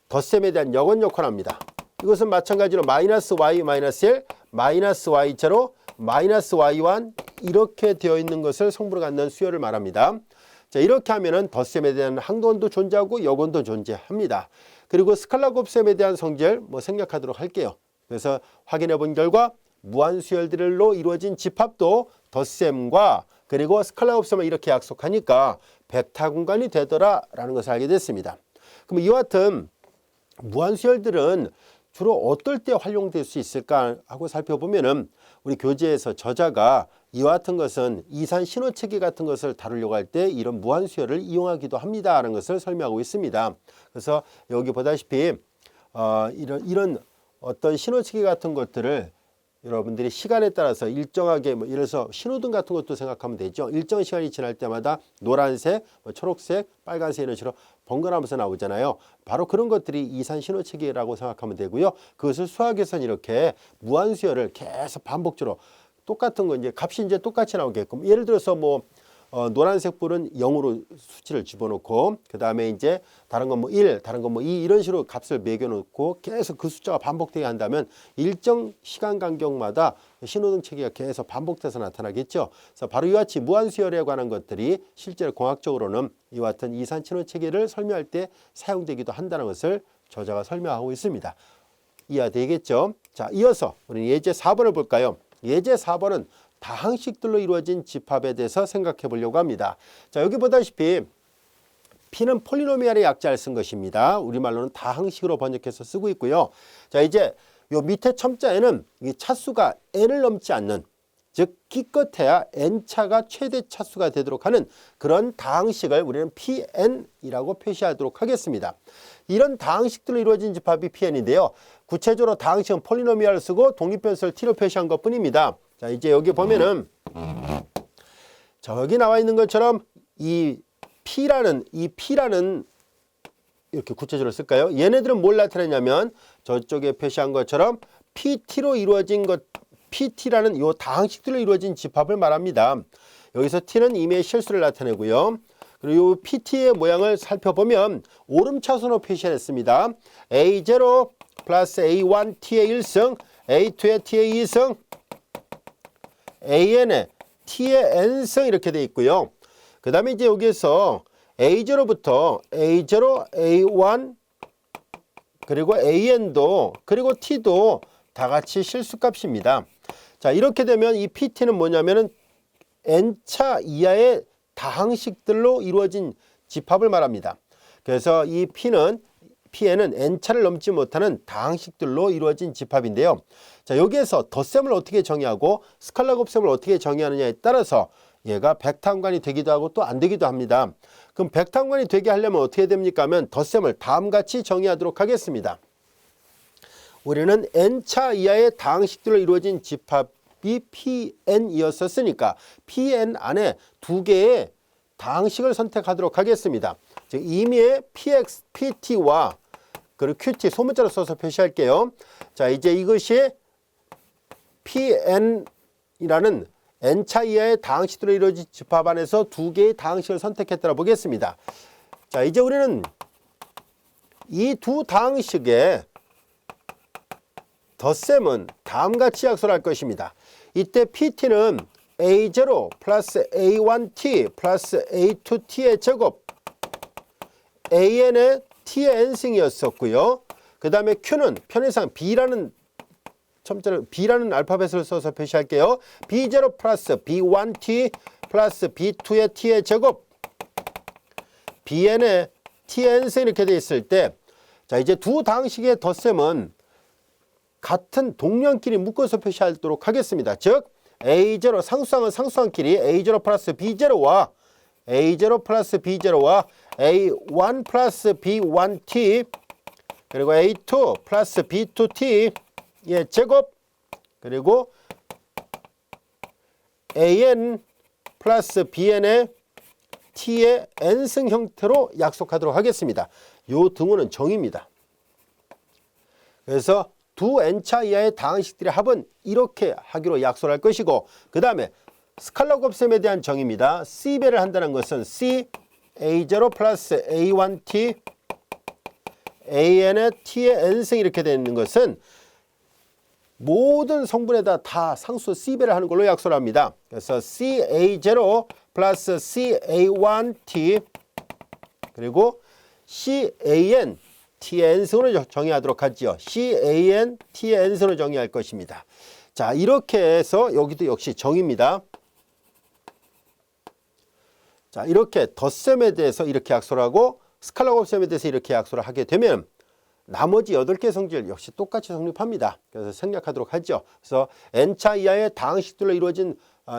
덧셈에 대한 역원 역할을 합니다. 이것은 마찬가지로 마이너스 Y 마이너스 1, 마이너스 Y0, 마이너스 Y1 이렇게 되어 있는 것을 성분으로 갖는 수열을 말합니다. 자, 이렇게 하면은 덧셈에 대한 항도원도 존재하고 역원도 존재합니다. 그리고 스칼라 곱셈에 대한 성질 뭐 생략하도록 할게요. 그래서 확인해 본 결과 무한수열들로 이루어진 집합도 덧셈과 그리고 스칼라 곱셈을 이렇게 약속하니까 벡터 공간이 되더라라는 것을 알게 됐습니다. 그럼 이와 같은 무한수열들은 주로 어떨 때 활용될 수 있을까 하고 살펴보면은 우리 교재에서 저자가 이와 같은 것은 이산 신호체계 같은 것을 다루려고 할 때 이런 무한수열을 이용하기도 합니다라는 것을 설명하고 있습니다. 그래서 여기 보다시피 이런 어떤 신호체계 같은 것들을 여러분들이 시간에 따라서 일정하게 뭐 예를 들어서 신호등 같은 것도 생각하면 되죠. 일정 시간이 지날 때마다 노란색, 초록색, 빨간색 이런 식으로 번갈아가면서 나오잖아요. 바로 그런 것들이 이산 신호체계라고 생각하면 되고요. 그것을 수학에서는 이렇게 무한수열을 계속 반복적으로 똑같은 거 이제 값이 이제 똑같이 나오게끔 예를 들어서 뭐 노란색 불은 0으로 수치를 집어넣고 그 다음에 이제 다른 건 뭐 1, 다른 건 뭐 2 이런 식으로 값을 매겨놓고 계속 그 숫자가 반복되게 한다면 일정 시간 간격마다 신호등 체계가 계속 반복돼서 나타나겠죠. 그래서 바로 이와 같이 무한수열에 관한 것들이 실제로 공학적으로는 이와 같은 이산 신호 체계를 설명할 때 사용되기도 한다는 것을 저자가 설명하고 있습니다. 이해되겠죠? 자, 이어서 우리 예제 4번을 볼까요? 예제 4번은 다항식들로 이루어진 집합에 대해서 생각해 보려고 합니다. 자, 여기 보다시피 P는 폴리노미알의 약자를 쓴 것입니다. 우리말로는 다항식으로 번역해서 쓰고 있고요. 자, 이제 요 밑에 첨자에는 이 차수가 n을 넘지 않는 즉 기껏해야 n차가 최대 차수가 되도록 하는 그런 다항식을 우리는 Pn이라고 표시하도록 하겠습니다. 이런 다항식들로 이루어진 집합이 Pn인데요. 구체적으로 다항식은 폴리노미알을 쓰고 독립변수를 T로 표시한 것뿐입니다. 자, 이제 여기 보면은 자, 여기 나와 있는 것처럼 이 P라는 이렇게 구체적으로 쓸까요? 얘네들은 뭘 나타내냐면 저쪽에 표시한 것처럼 PT로 이루어진 것, PT라는 요 다항식들로 이루어진 집합을 말합니다. 여기서 T는 임의의 실수를 나타내고요. 그리고 이 PT의 모양을 살펴보면 오름차순으로 표시했습니다. A0 플러스 A1 T의 1승, A2의 T의 2승, AN의 T의 N승 이렇게 돼 있고요. 그 다음에 이제 여기에서 A0부터 A0, A1 그리고 AN도 그리고 T도 다 같이 실수값입니다. 자, 이렇게 되면 이 PT는 뭐냐면은 N차 이하의 다항식들로 이루어진 집합을 말합니다. 그래서 이 Pn은 N차를 넘지 못하는 다항식들로 이루어진 집합인데요. 자, 여기에서 덧셈을 어떻게 정의하고 스칼라 곱셈을 어떻게 정의하느냐에 따라서 얘가 벡터함관이 되기도 하고 또 안 되기도 합니다. 그럼 벡터함관이 되게 하려면 어떻게 됩니까 하면 덧셈을 다음같이 정의하도록 하겠습니다. 우리는 N차 이하의 다항식들로 이루어진 집합이 Pn이었었으니까 Pn 안에 두 개의 다항식을 선택하도록 하겠습니다. 즉 임의의 Px, Pt와 그리고 Qt 소문자로 써서 표시할게요. 자, 이제 이것이 Pn이라는 N차 이하의 다항식들로 이루어진 집합 안에서 두 개의 다항식을 선택했다고 보겠습니다. 자, 이제 우리는 이 두 다항식의 덧셈은 다음같이 약속을 할 것입니다. 이때 PT는 A0 플러스 A1T 플러스 A2T의 제곱 AN의 T의 N승이었었고요. 그 다음에 Q는 편의상 B라는 알파벳을 써서 표시할게요. B0 플러스 B1T 플러스 B2의 T의 제곱 BN의 T의 N승 이렇게 되어 있을 때 자, 이제 두 다항식의 덧셈은 같은 동량끼리 묶어서 표시하도록 하겠습니다. 즉 A0 상수항은 상수항끼리 A0 플러스 B0와 A0 플러스 B0와 A1 플러스 B1T 그리고 A2 플러스 B2T의 제곱 그리고 AN 플러스 BN의 T의 N승 형태로 약속하도록 하겠습니다. 요 등호는 정의입니다. 그래서 두 N차 이하의 다항식들의 합은 이렇게 하기로 약속할 것이고 그 다음에 스칼라 곱셈에 대한 정의입니다. C배를 한다는 것은 C A0 플러스 A1T AN의 T의 N승 이렇게 되는 것은 모든 성분에다 다 상수 C배를 하는 걸로 약속을 합니다. 그래서 CA0 플러스 CA1T 그리고 CAN T의 N승으로 정의하도록 하지요. CAN T의 N승으로 정의할 것입니다. 자, 이렇게 해서 여기도 역시 정의입니다. 자, 이렇게 덧셈에 대해서 이렇게 약속을 하고 스칼라 곱셈에 대해서 이렇게 약속을 하게 되면 나머지 8개 성질 역시 똑같이 성립합니다. 그래서 생략하도록 하죠. 그래서 N차 이하의 다항식들로 이루어진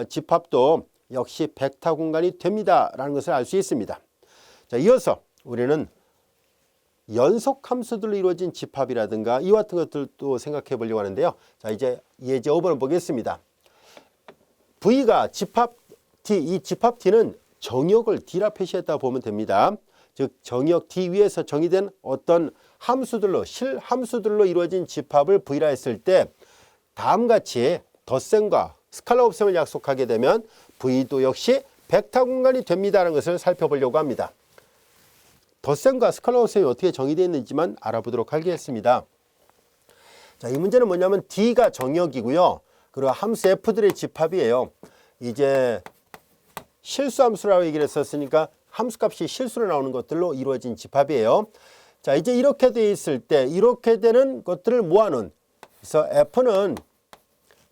집합도 역시 벡터 공간이 됩니다. 라는 것을 알 수 있습니다. 자, 이어서 우리는 연속 함수들로 이루어진 집합이라든가 이와 같은 것들도 생각해 보려고 하는데요. 자, 이제 예제 5번을 보겠습니다. V가 집합 D, 이 집합 D는 정역을 D라 표시했다고 보면 됩니다. 즉 정역 D 위에서 정의된 어떤 함수들로 실함수들로 이루어진 집합을 V라 했을 때 다음같이 덧셈과 스칼라 곱셈을 약속하게 되면 V도 역시 벡터 공간이 됩니다라는 것을 살펴보려고 합니다. 덧셈과 스칼라 곱셈이 어떻게 정의되어 있는지만 알아보도록 하겠습니다. 자, 이 문제는 뭐냐면 D가 정역이고요. 그리고 함수 F들의 집합이에요. 이제 실수함수라고 얘기를 했었으니까 함수값이 실수로 나오는 것들로 이루어진 집합이에요. 자, 이제 이렇게 되어 있을 때 이렇게 되는 것들을 모아놓은 그래서 F는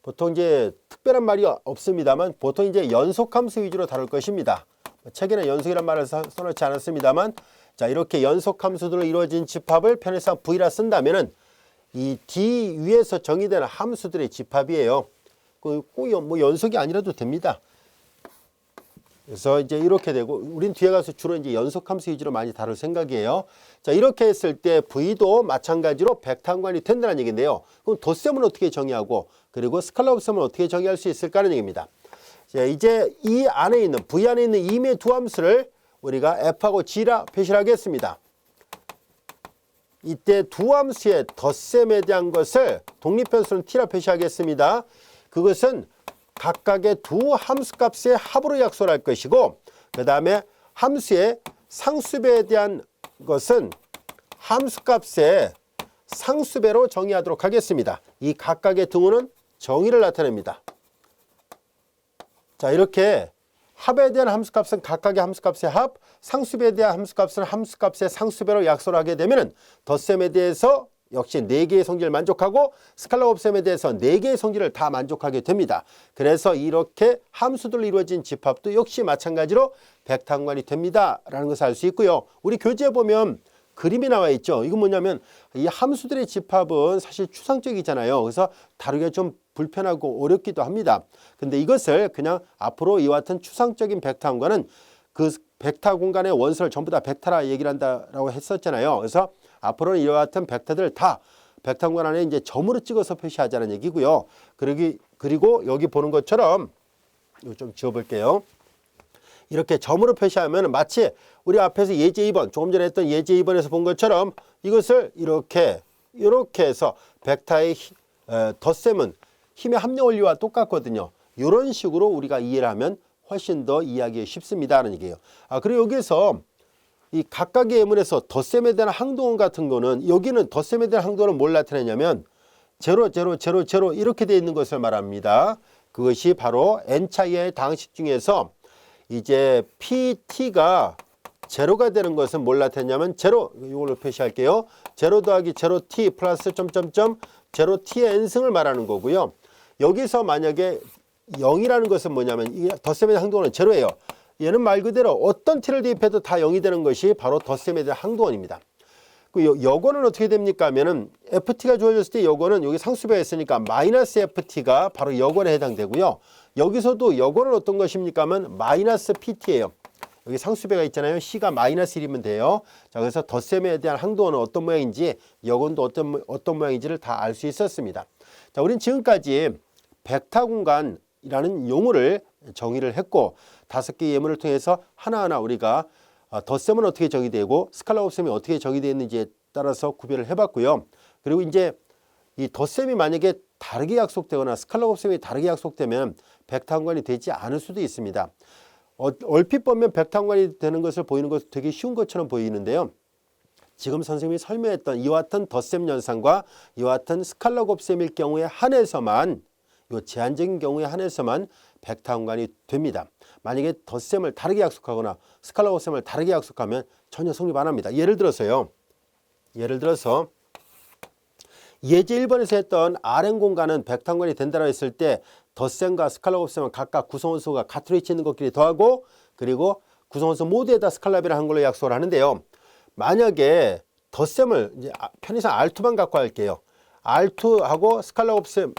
보통 이제 특별한 말이 없습니다만 보통 이제 연속함수 위주로 다룰 것입니다. 책에는 연속이란 말을 써놓지 않았습니다만 자, 이렇게 연속함수들로 이루어진 집합을 편의상 V라 쓴다면은 이 D 위에서 정의되는 함수들의 집합이에요. 꼭 뭐 연속이 아니라도 됩니다. 그래서 이제 이렇게 되고 우린 뒤에 가서 주로 이제 연속함수 위주로 많이 다룰 생각이에요. 자, 이렇게 했을 때 V도 마찬가지로 벡터 함관이 된다는 얘기인데요. 그럼 덧셈은 어떻게 정의하고 그리고 스칼라 곱셈은 어떻게 정의할 수 있을까 하는 얘기입니다. 자, 이제 이 안에 있는 V 안에 있는 임의 두 함수를 우리가 F하고 G라 표시를 하겠습니다. 이때 두 함수의 덧셈에 대한 것을 독립변수는 t라 표시하겠습니다. 그것은 각각의 두 함수값의 합으로 약속을 할 것이고, 그 다음에 함수의 상수배에 대한 것은 함수값의 상수배로 정의하도록 하겠습니다. 이 각각의 등호는 정의를 나타냅니다. 자, 이렇게 합에 대한 함수값은 각각의 함수값의 합, 상수배에 대한 함수값은 함수값의 상수배로 약속을 하게 되면 덧셈에 대해서 역시 4개의 성질을 만족하고 스칼라 곱셈에 대해서 4개의 성질을 다 만족하게 됩니다. 그래서 이렇게 함수들로 이루어진 집합도 역시 마찬가지로 백타항관이 됩니다 라는 것을 알 수 있고요. 우리 교재에 보면 그림이 나와 있죠. 이건 뭐냐면 이 함수들의 집합은 사실 추상적이잖아요. 그래서 다루기가 좀 불편하고 어렵기도 합니다. 근데 이것을 그냥 앞으로 이와 같은 추상적인 벡터함과는 그 벡터 공간의 원소를 전부 다 벡터라 얘기를 한다라고 했었잖아요. 그래서 앞으로는 이와 같은 벡터들 다 벡터 공간 안에 이제 점으로 찍어서 표시하자는 얘기고요. 그리고 여기 보는 것처럼 이거 좀 지워볼게요. 이렇게 점으로 표시하면 마치 우리 앞에서 예제 2번, 조금 전에 했던 예제 2번에서 본 것처럼 이것을 이렇게 해서 벡터의 덧셈은 힘의 합력 원리와 똑같거든요. 이런 식으로 우리가 이해를 하면 훨씬 더 이해하기 쉽습니다 하는 얘기예요. 그리고 여기서 이 각각의 예문에서 덧셈에 대한 항동원 같은 거는, 여기는 덧셈에 대한 항동원은 뭘 나타내냐면 0, 0, 0, 0 이렇게 되어 있는 것을 말합니다. 그것이 바로 n차이의 다항식 중에서 이제 PT가 제로가 되는 것은 뭘 나타내냐면 이걸로 표시할게요. 0 더하기 0T 플러스 점점점 0T의 n승을 말하는 거고요. 여기서 만약에 0이라는 것은 뭐냐면 이 덧셈에 대한 항동원은 제로예요. 얘는 말 그대로 어떤 t를 대입해도 다 0이 되는 것이 바로 덧셈에 대한 항동원입니다. 요거는 어떻게 됩니까 하면은 ft가 주어졌을 때 요거는 여기 상수배가 있으니까 마이너스 ft가 바로 요거에 해당되고요. 여기서도 요거는 어떤 것입니까 하면 마이너스 pt예요. 여기 상수배가 있잖아요. c가 마이너스 1이면 돼요. 자, 그래서 덧셈에 대한 항동원은 어떤 모양인지, 요건도 어떤 모양인지를 다 알 수 있었습니다. 자, 우리는 지금까지 벡터 공간이라는 용어를 정의를 했고 5개의 예문을 통해서 하나하나 우리가 덧셈은 어떻게 정의되고 스칼라 곱셈이 어떻게 정의되어 있는지에 따라서 구별을 해봤고요. 그리고 이제 이 덧셈이 만약에 다르게 약속되거나 스칼라 곱셈이 다르게 약속되면 벡터 항관이 되지 않을 수도 있습니다. 얼핏 보면 벡터 항관이 되는 것을 보이는 것은 되게 쉬운 것처럼 보이는데요. 지금 선생님이 설명했던 이와 같은 덧셈 현상과 이와 같은 스칼라 곱셈일 경우에 한해서만, 이 제한적인 경우에 한해서만 벡터 항관이 됩니다. 만약에 덧셈을 다르게 약속하거나 스칼라 곱셈을 다르게 약속하면 전혀 성립 안 합니다. 예를 들어서 예제 1번에서 했던 Rn 공간은 벡터 항관이 된다고 했을 때 덧셈과 스칼라 곱셈은 각각 구성원소가 같은 위치에 있는 것끼리 더하고, 그리고 구성원소 모두에다 스칼라비를 한 걸로 약속을 하는데요. 만약에 덧셈을 이제 편의상 R2만 갖고 할게요. R2하고 스칼라 곱셈,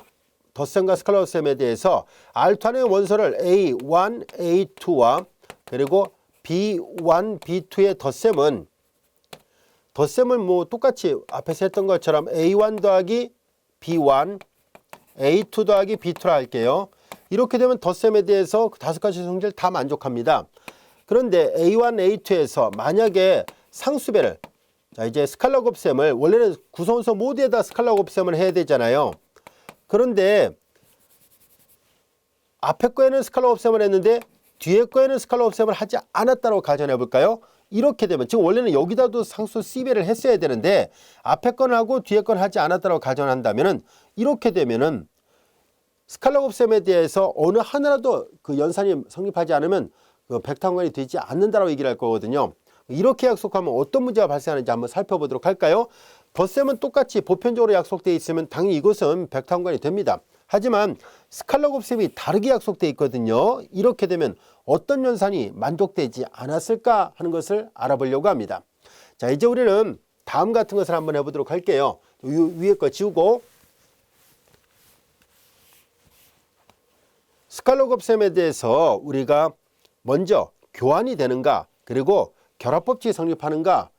덧셈과 스칼라 곱셈에 대해서 R2 안의 원소를 A1, A2와 그리고 B1, B2의 덧셈을 뭐 똑같이 앞에서 했던 것처럼 A1 더하기 B1, A2 더하기 B2라 할게요. 이렇게 되면 덧셈에 대해서 5가지 성질 다 만족합니다. 그런데 A1, A2에서 만약에 상수배를, 자 이제 스칼라 곱셈을, 원래는 구성원소 모두에다 스칼라 곱셈을 해야 되잖아요. 그런데 앞에 거에는 스칼라 곱셈을 했는데 뒤에 거에는 스칼라 곱셈을 하지 않았다고 가정해 볼까요? 이렇게 되면, 지금 원래는 여기다도 상수 C배를 했어야 되는데 앞에 건 하고 뒤에 건 하지 않았다고 가정한다면은, 이렇게 되면은 스칼라 곱셈에 대해서 어느 하나라도 그 연산이 성립하지 않으면 그 벡터 항관이 되지 않는다라고 얘기를 할 거거든요. 이렇게 약속하면 어떤 문제가 발생하는지 한번 살펴보도록 할까요? 덧셈은 똑같이 보편적으로 약속되어 있으면 당연히 이것은 벡터 항관이 됩니다. 하지만 스칼라 곱셈이 다르게 약속되어 있거든요. 이렇게 되면 어떤 연산이 만족되지 않았을까 하는 것을 알아보려고 합니다. 자, 이제 우리는 다음 같은 것을 한번 해보도록 할게요. 위에 거 지우고, 스칼라 곱셈에 대해서 우리가 먼저 교환이 되는가, 그리고 결합법칙이 성립하는가,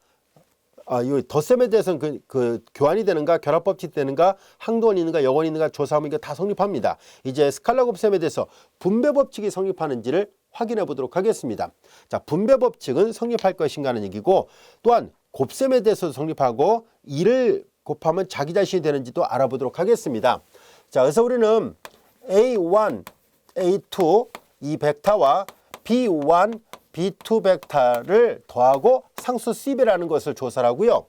이 덧셈에 대해서는 그 교환이 되는가, 결합법칙이 되는가, 항동원이 있는가, 역원이 있는가 조사하면 이게 다 성립합니다. 이제 스칼라 곱셈에 대해서 분배법칙이 성립하는지를 확인해 보도록 하겠습니다. 자, 분배법칙은 성립할 것인가 하는 얘기고, 또한 곱셈에 대해서 성립하고 2를 곱하면 자기 자신이 되는지도 알아보도록 하겠습니다. 자, 그래서 우리는 A1, A2 이 벡터와 B1, B2 벡터를 더하고 상수 C배라는 것을 조사를 하고요.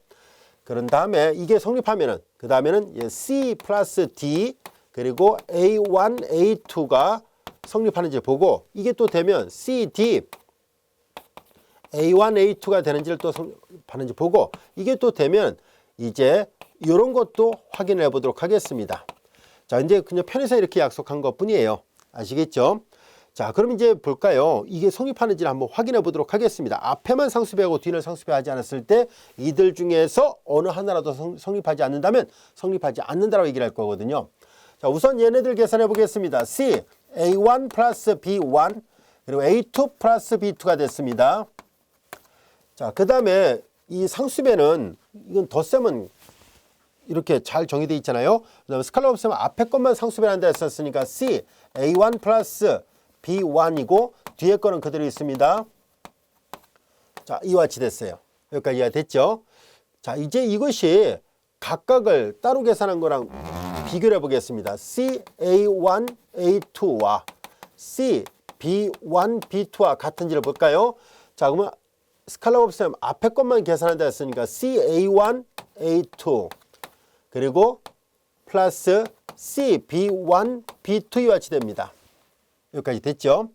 그런 다음에 이게 성립하면은 그 다음에는 C 플러스 D 그리고 A1, A2가 성립하는지 보고 이게 또 되면 C, D, A1, A2가 되는지를 또 성립하는지 보고 이게 또 되면 이제 이런 것도 확인해 보도록 하겠습니다. 자, 이제 그냥 편에서 이렇게 약속한 것 뿐이에요. 아시겠죠? 자, 그럼 이제 볼까요? 이게 성립하는지를 한번 확인해 보도록 하겠습니다. 앞에만 상수배하고 뒤는 상수배하지 않았을 때 이들 중에서 어느 하나라도 성립하지 않는다면 성립하지 않는다라고 얘기를 할 거거든요. 자, 우선 얘네들 계산해 보겠습니다. C, A1 플러스 B1 그리고 A2 플러스 B2가 됐습니다. 자, 그 다음에 이 상수배는 이건 덧셈은 이렇게 잘 정의되어 있잖아요. 그 다음에 스칼라 곱셈은 앞에 것만 상수배한다 했었으니까 C, A1 플러스 B1이고 뒤에 거는 그대로 있습니다. 자, 이와 같이 됐어요. 여기까지 이해가 됐죠? 자, 이제 이것이 각각을 따로 계산한 거랑 비교를 해보겠습니다. C, A1, A2와 C, B1, B2와 같은지를 볼까요? 자, 그러면 스칼라 곱셈 앞에 것만 계산한다 했으니까 C, A1, A2 그리고 플러스 C, B1, B2와 같이 됩니다. 여기까지 됐죠?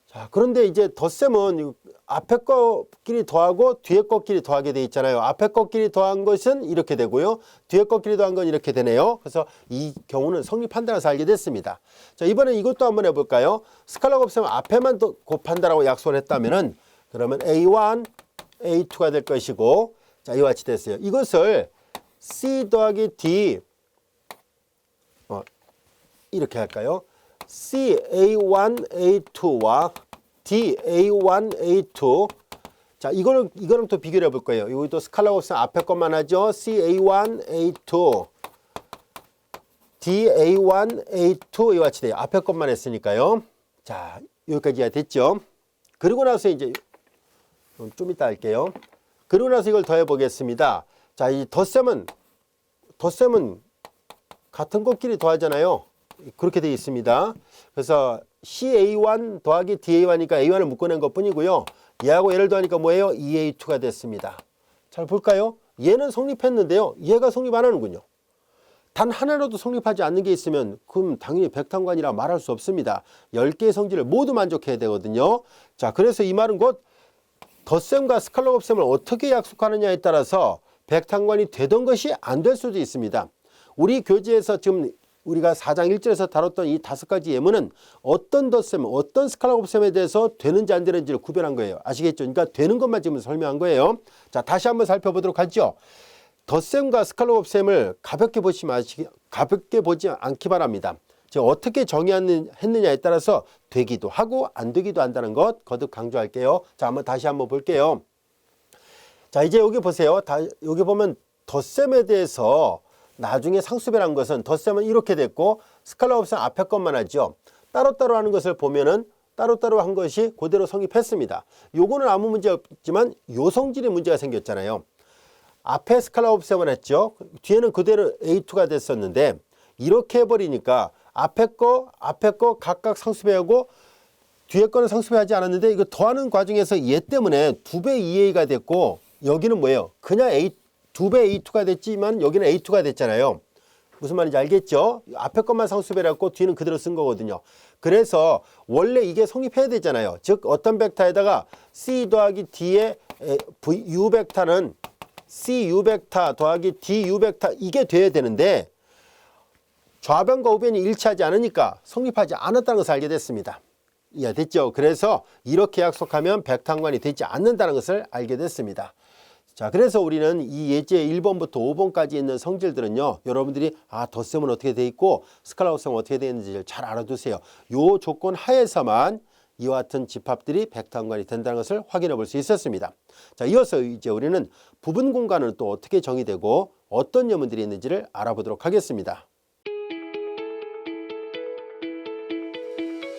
자, 그런데 이제 덧셈은 앞에 것끼리 더하고 뒤에 것끼리 더하게 돼 있잖아요. 앞에 것끼리 더한 것은 이렇게 되고요. 뒤에 것끼리 더한 건 이렇게 되네요. 그래서 이 경우는 성립한다라서 알게 됐습니다. 자, 이번엔 이것도 한번 해볼까요? 스칼라 곱셈 앞에만 더 곱한다라고 약속을 했다면은 그러면 A1, A2가 될 것이고 자, 이와 같이 됐어요. 이것을 C 더하기 D 이렇게 할까요? C, A1, A2와 D, A1, A2 자, 이거랑 또 비교를 해볼 거예요. 여기도 스칼라 곱셈 앞에 것만 하죠. C, A1, A2 D, A1, A2 이와 같이 돼요. 앞에 것만 했으니까요. 자, 여기까지가 됐죠. 그리고 나서 이제 좀 이따 할게요. 그리고 나서 이걸 더해 보겠습니다. 자, 이 덧셈은 같은 것끼리 더하잖아요. 그렇게 되어 있습니다. 그래서 CA1 더하기 DA1이니까 A1을 묶어낸 것 뿐이고요. 얘하고 얘를 더하니까 뭐예요? EA2가 됐습니다. 잘 볼까요? 얘는 성립했는데요. 얘가 성립 안 하는군요. 단 하나라도 성립하지 않는 게 있으면 그럼 당연히 백탕관이라 말할 수 없습니다. 10개의 성질을 모두 만족해야 되거든요. 자, 그래서 이 말은 곧 덧셈과 스칼라 곱셈을 어떻게 약속하느냐에 따라서 백탕관이 되던 것이 안 될 수도 있습니다. 우리 교재에서 지금 우리가 4장 1절에서 다뤘던 이 5가지 예문은 어떤 덧셈, 어떤 스칼라 곱셈에 대해서 되는지 안 되는지를 구별한 거예요. 아시겠죠? 그러니까 되는 것만 지금 설명한 거예요. 자, 다시 한번 살펴보도록 하죠. 덧셈과 스칼라 곱셈을 가볍게 보지 않기 바랍니다. 제가 어떻게 정의했느냐에 따라서 되기도 하고 안 되기도 한다는 것 거듭 강조할게요. 자, 한번 다시 한번 볼게요. 자, 이제 여기 보세요. 여기 보면 덧셈에 대해서 나중에 상수배란 것은 덧셈은 이렇게 됐고 스칼라 곱셈 앞에 것만 하죠. 따로따로 하는 것을 보면은 따로따로 한 것이 그대로 성립했습니다. 요거는 아무 문제 없지만 요 성질에 문제가 생겼잖아요. 앞에 스칼라 곱셈을 했죠. 뒤에는 그대로 A2가 됐었는데 이렇게 해버리니까 앞에 거 각각 상수배하고 뒤에 거는 상수배하지 않았는데 이거 더하는 과정에서 얘 때문에 2배 2A가 됐고 여기는 뭐예요? 그냥 2배 A2가 됐지만 여기는 A2가 됐잖아요. 무슨 말인지 알겠죠? 앞에 것만 상수배를 했고 뒤는 그대로 쓴 거거든요. 그래서 원래 이게 성립해야 되잖아요. 즉 어떤 벡터에다가 C 더하기 D의 U 벡터는 C U 벡터 더하기 D U 벡터 이게 돼야 되는데 좌변과 우변이 일치하지 않으니까 성립하지 않았다는 것을 알게 됐습니다. 이해됐죠? 그래서 이렇게 약속하면 백탕관이 되지 않는다는 것을 알게 됐습니다. 자, 그래서 우리는 이 예제 1번부터 5번까지 있는 성질들은요, 여러분들이 덧셈은 어떻게 돼 있고 스칼라 곱셈은 어떻게 되어 있는지를 잘 알아두세요. 요 조건 하에서만 이와 같은 집합들이 백탕관이 된다는 것을 확인해 볼 수 있었습니다. 자, 이어서 이제 우리는 부분 공간은 또 어떻게 정의되고 어떤 예문들이 있는지를 알아보도록 하겠습니다.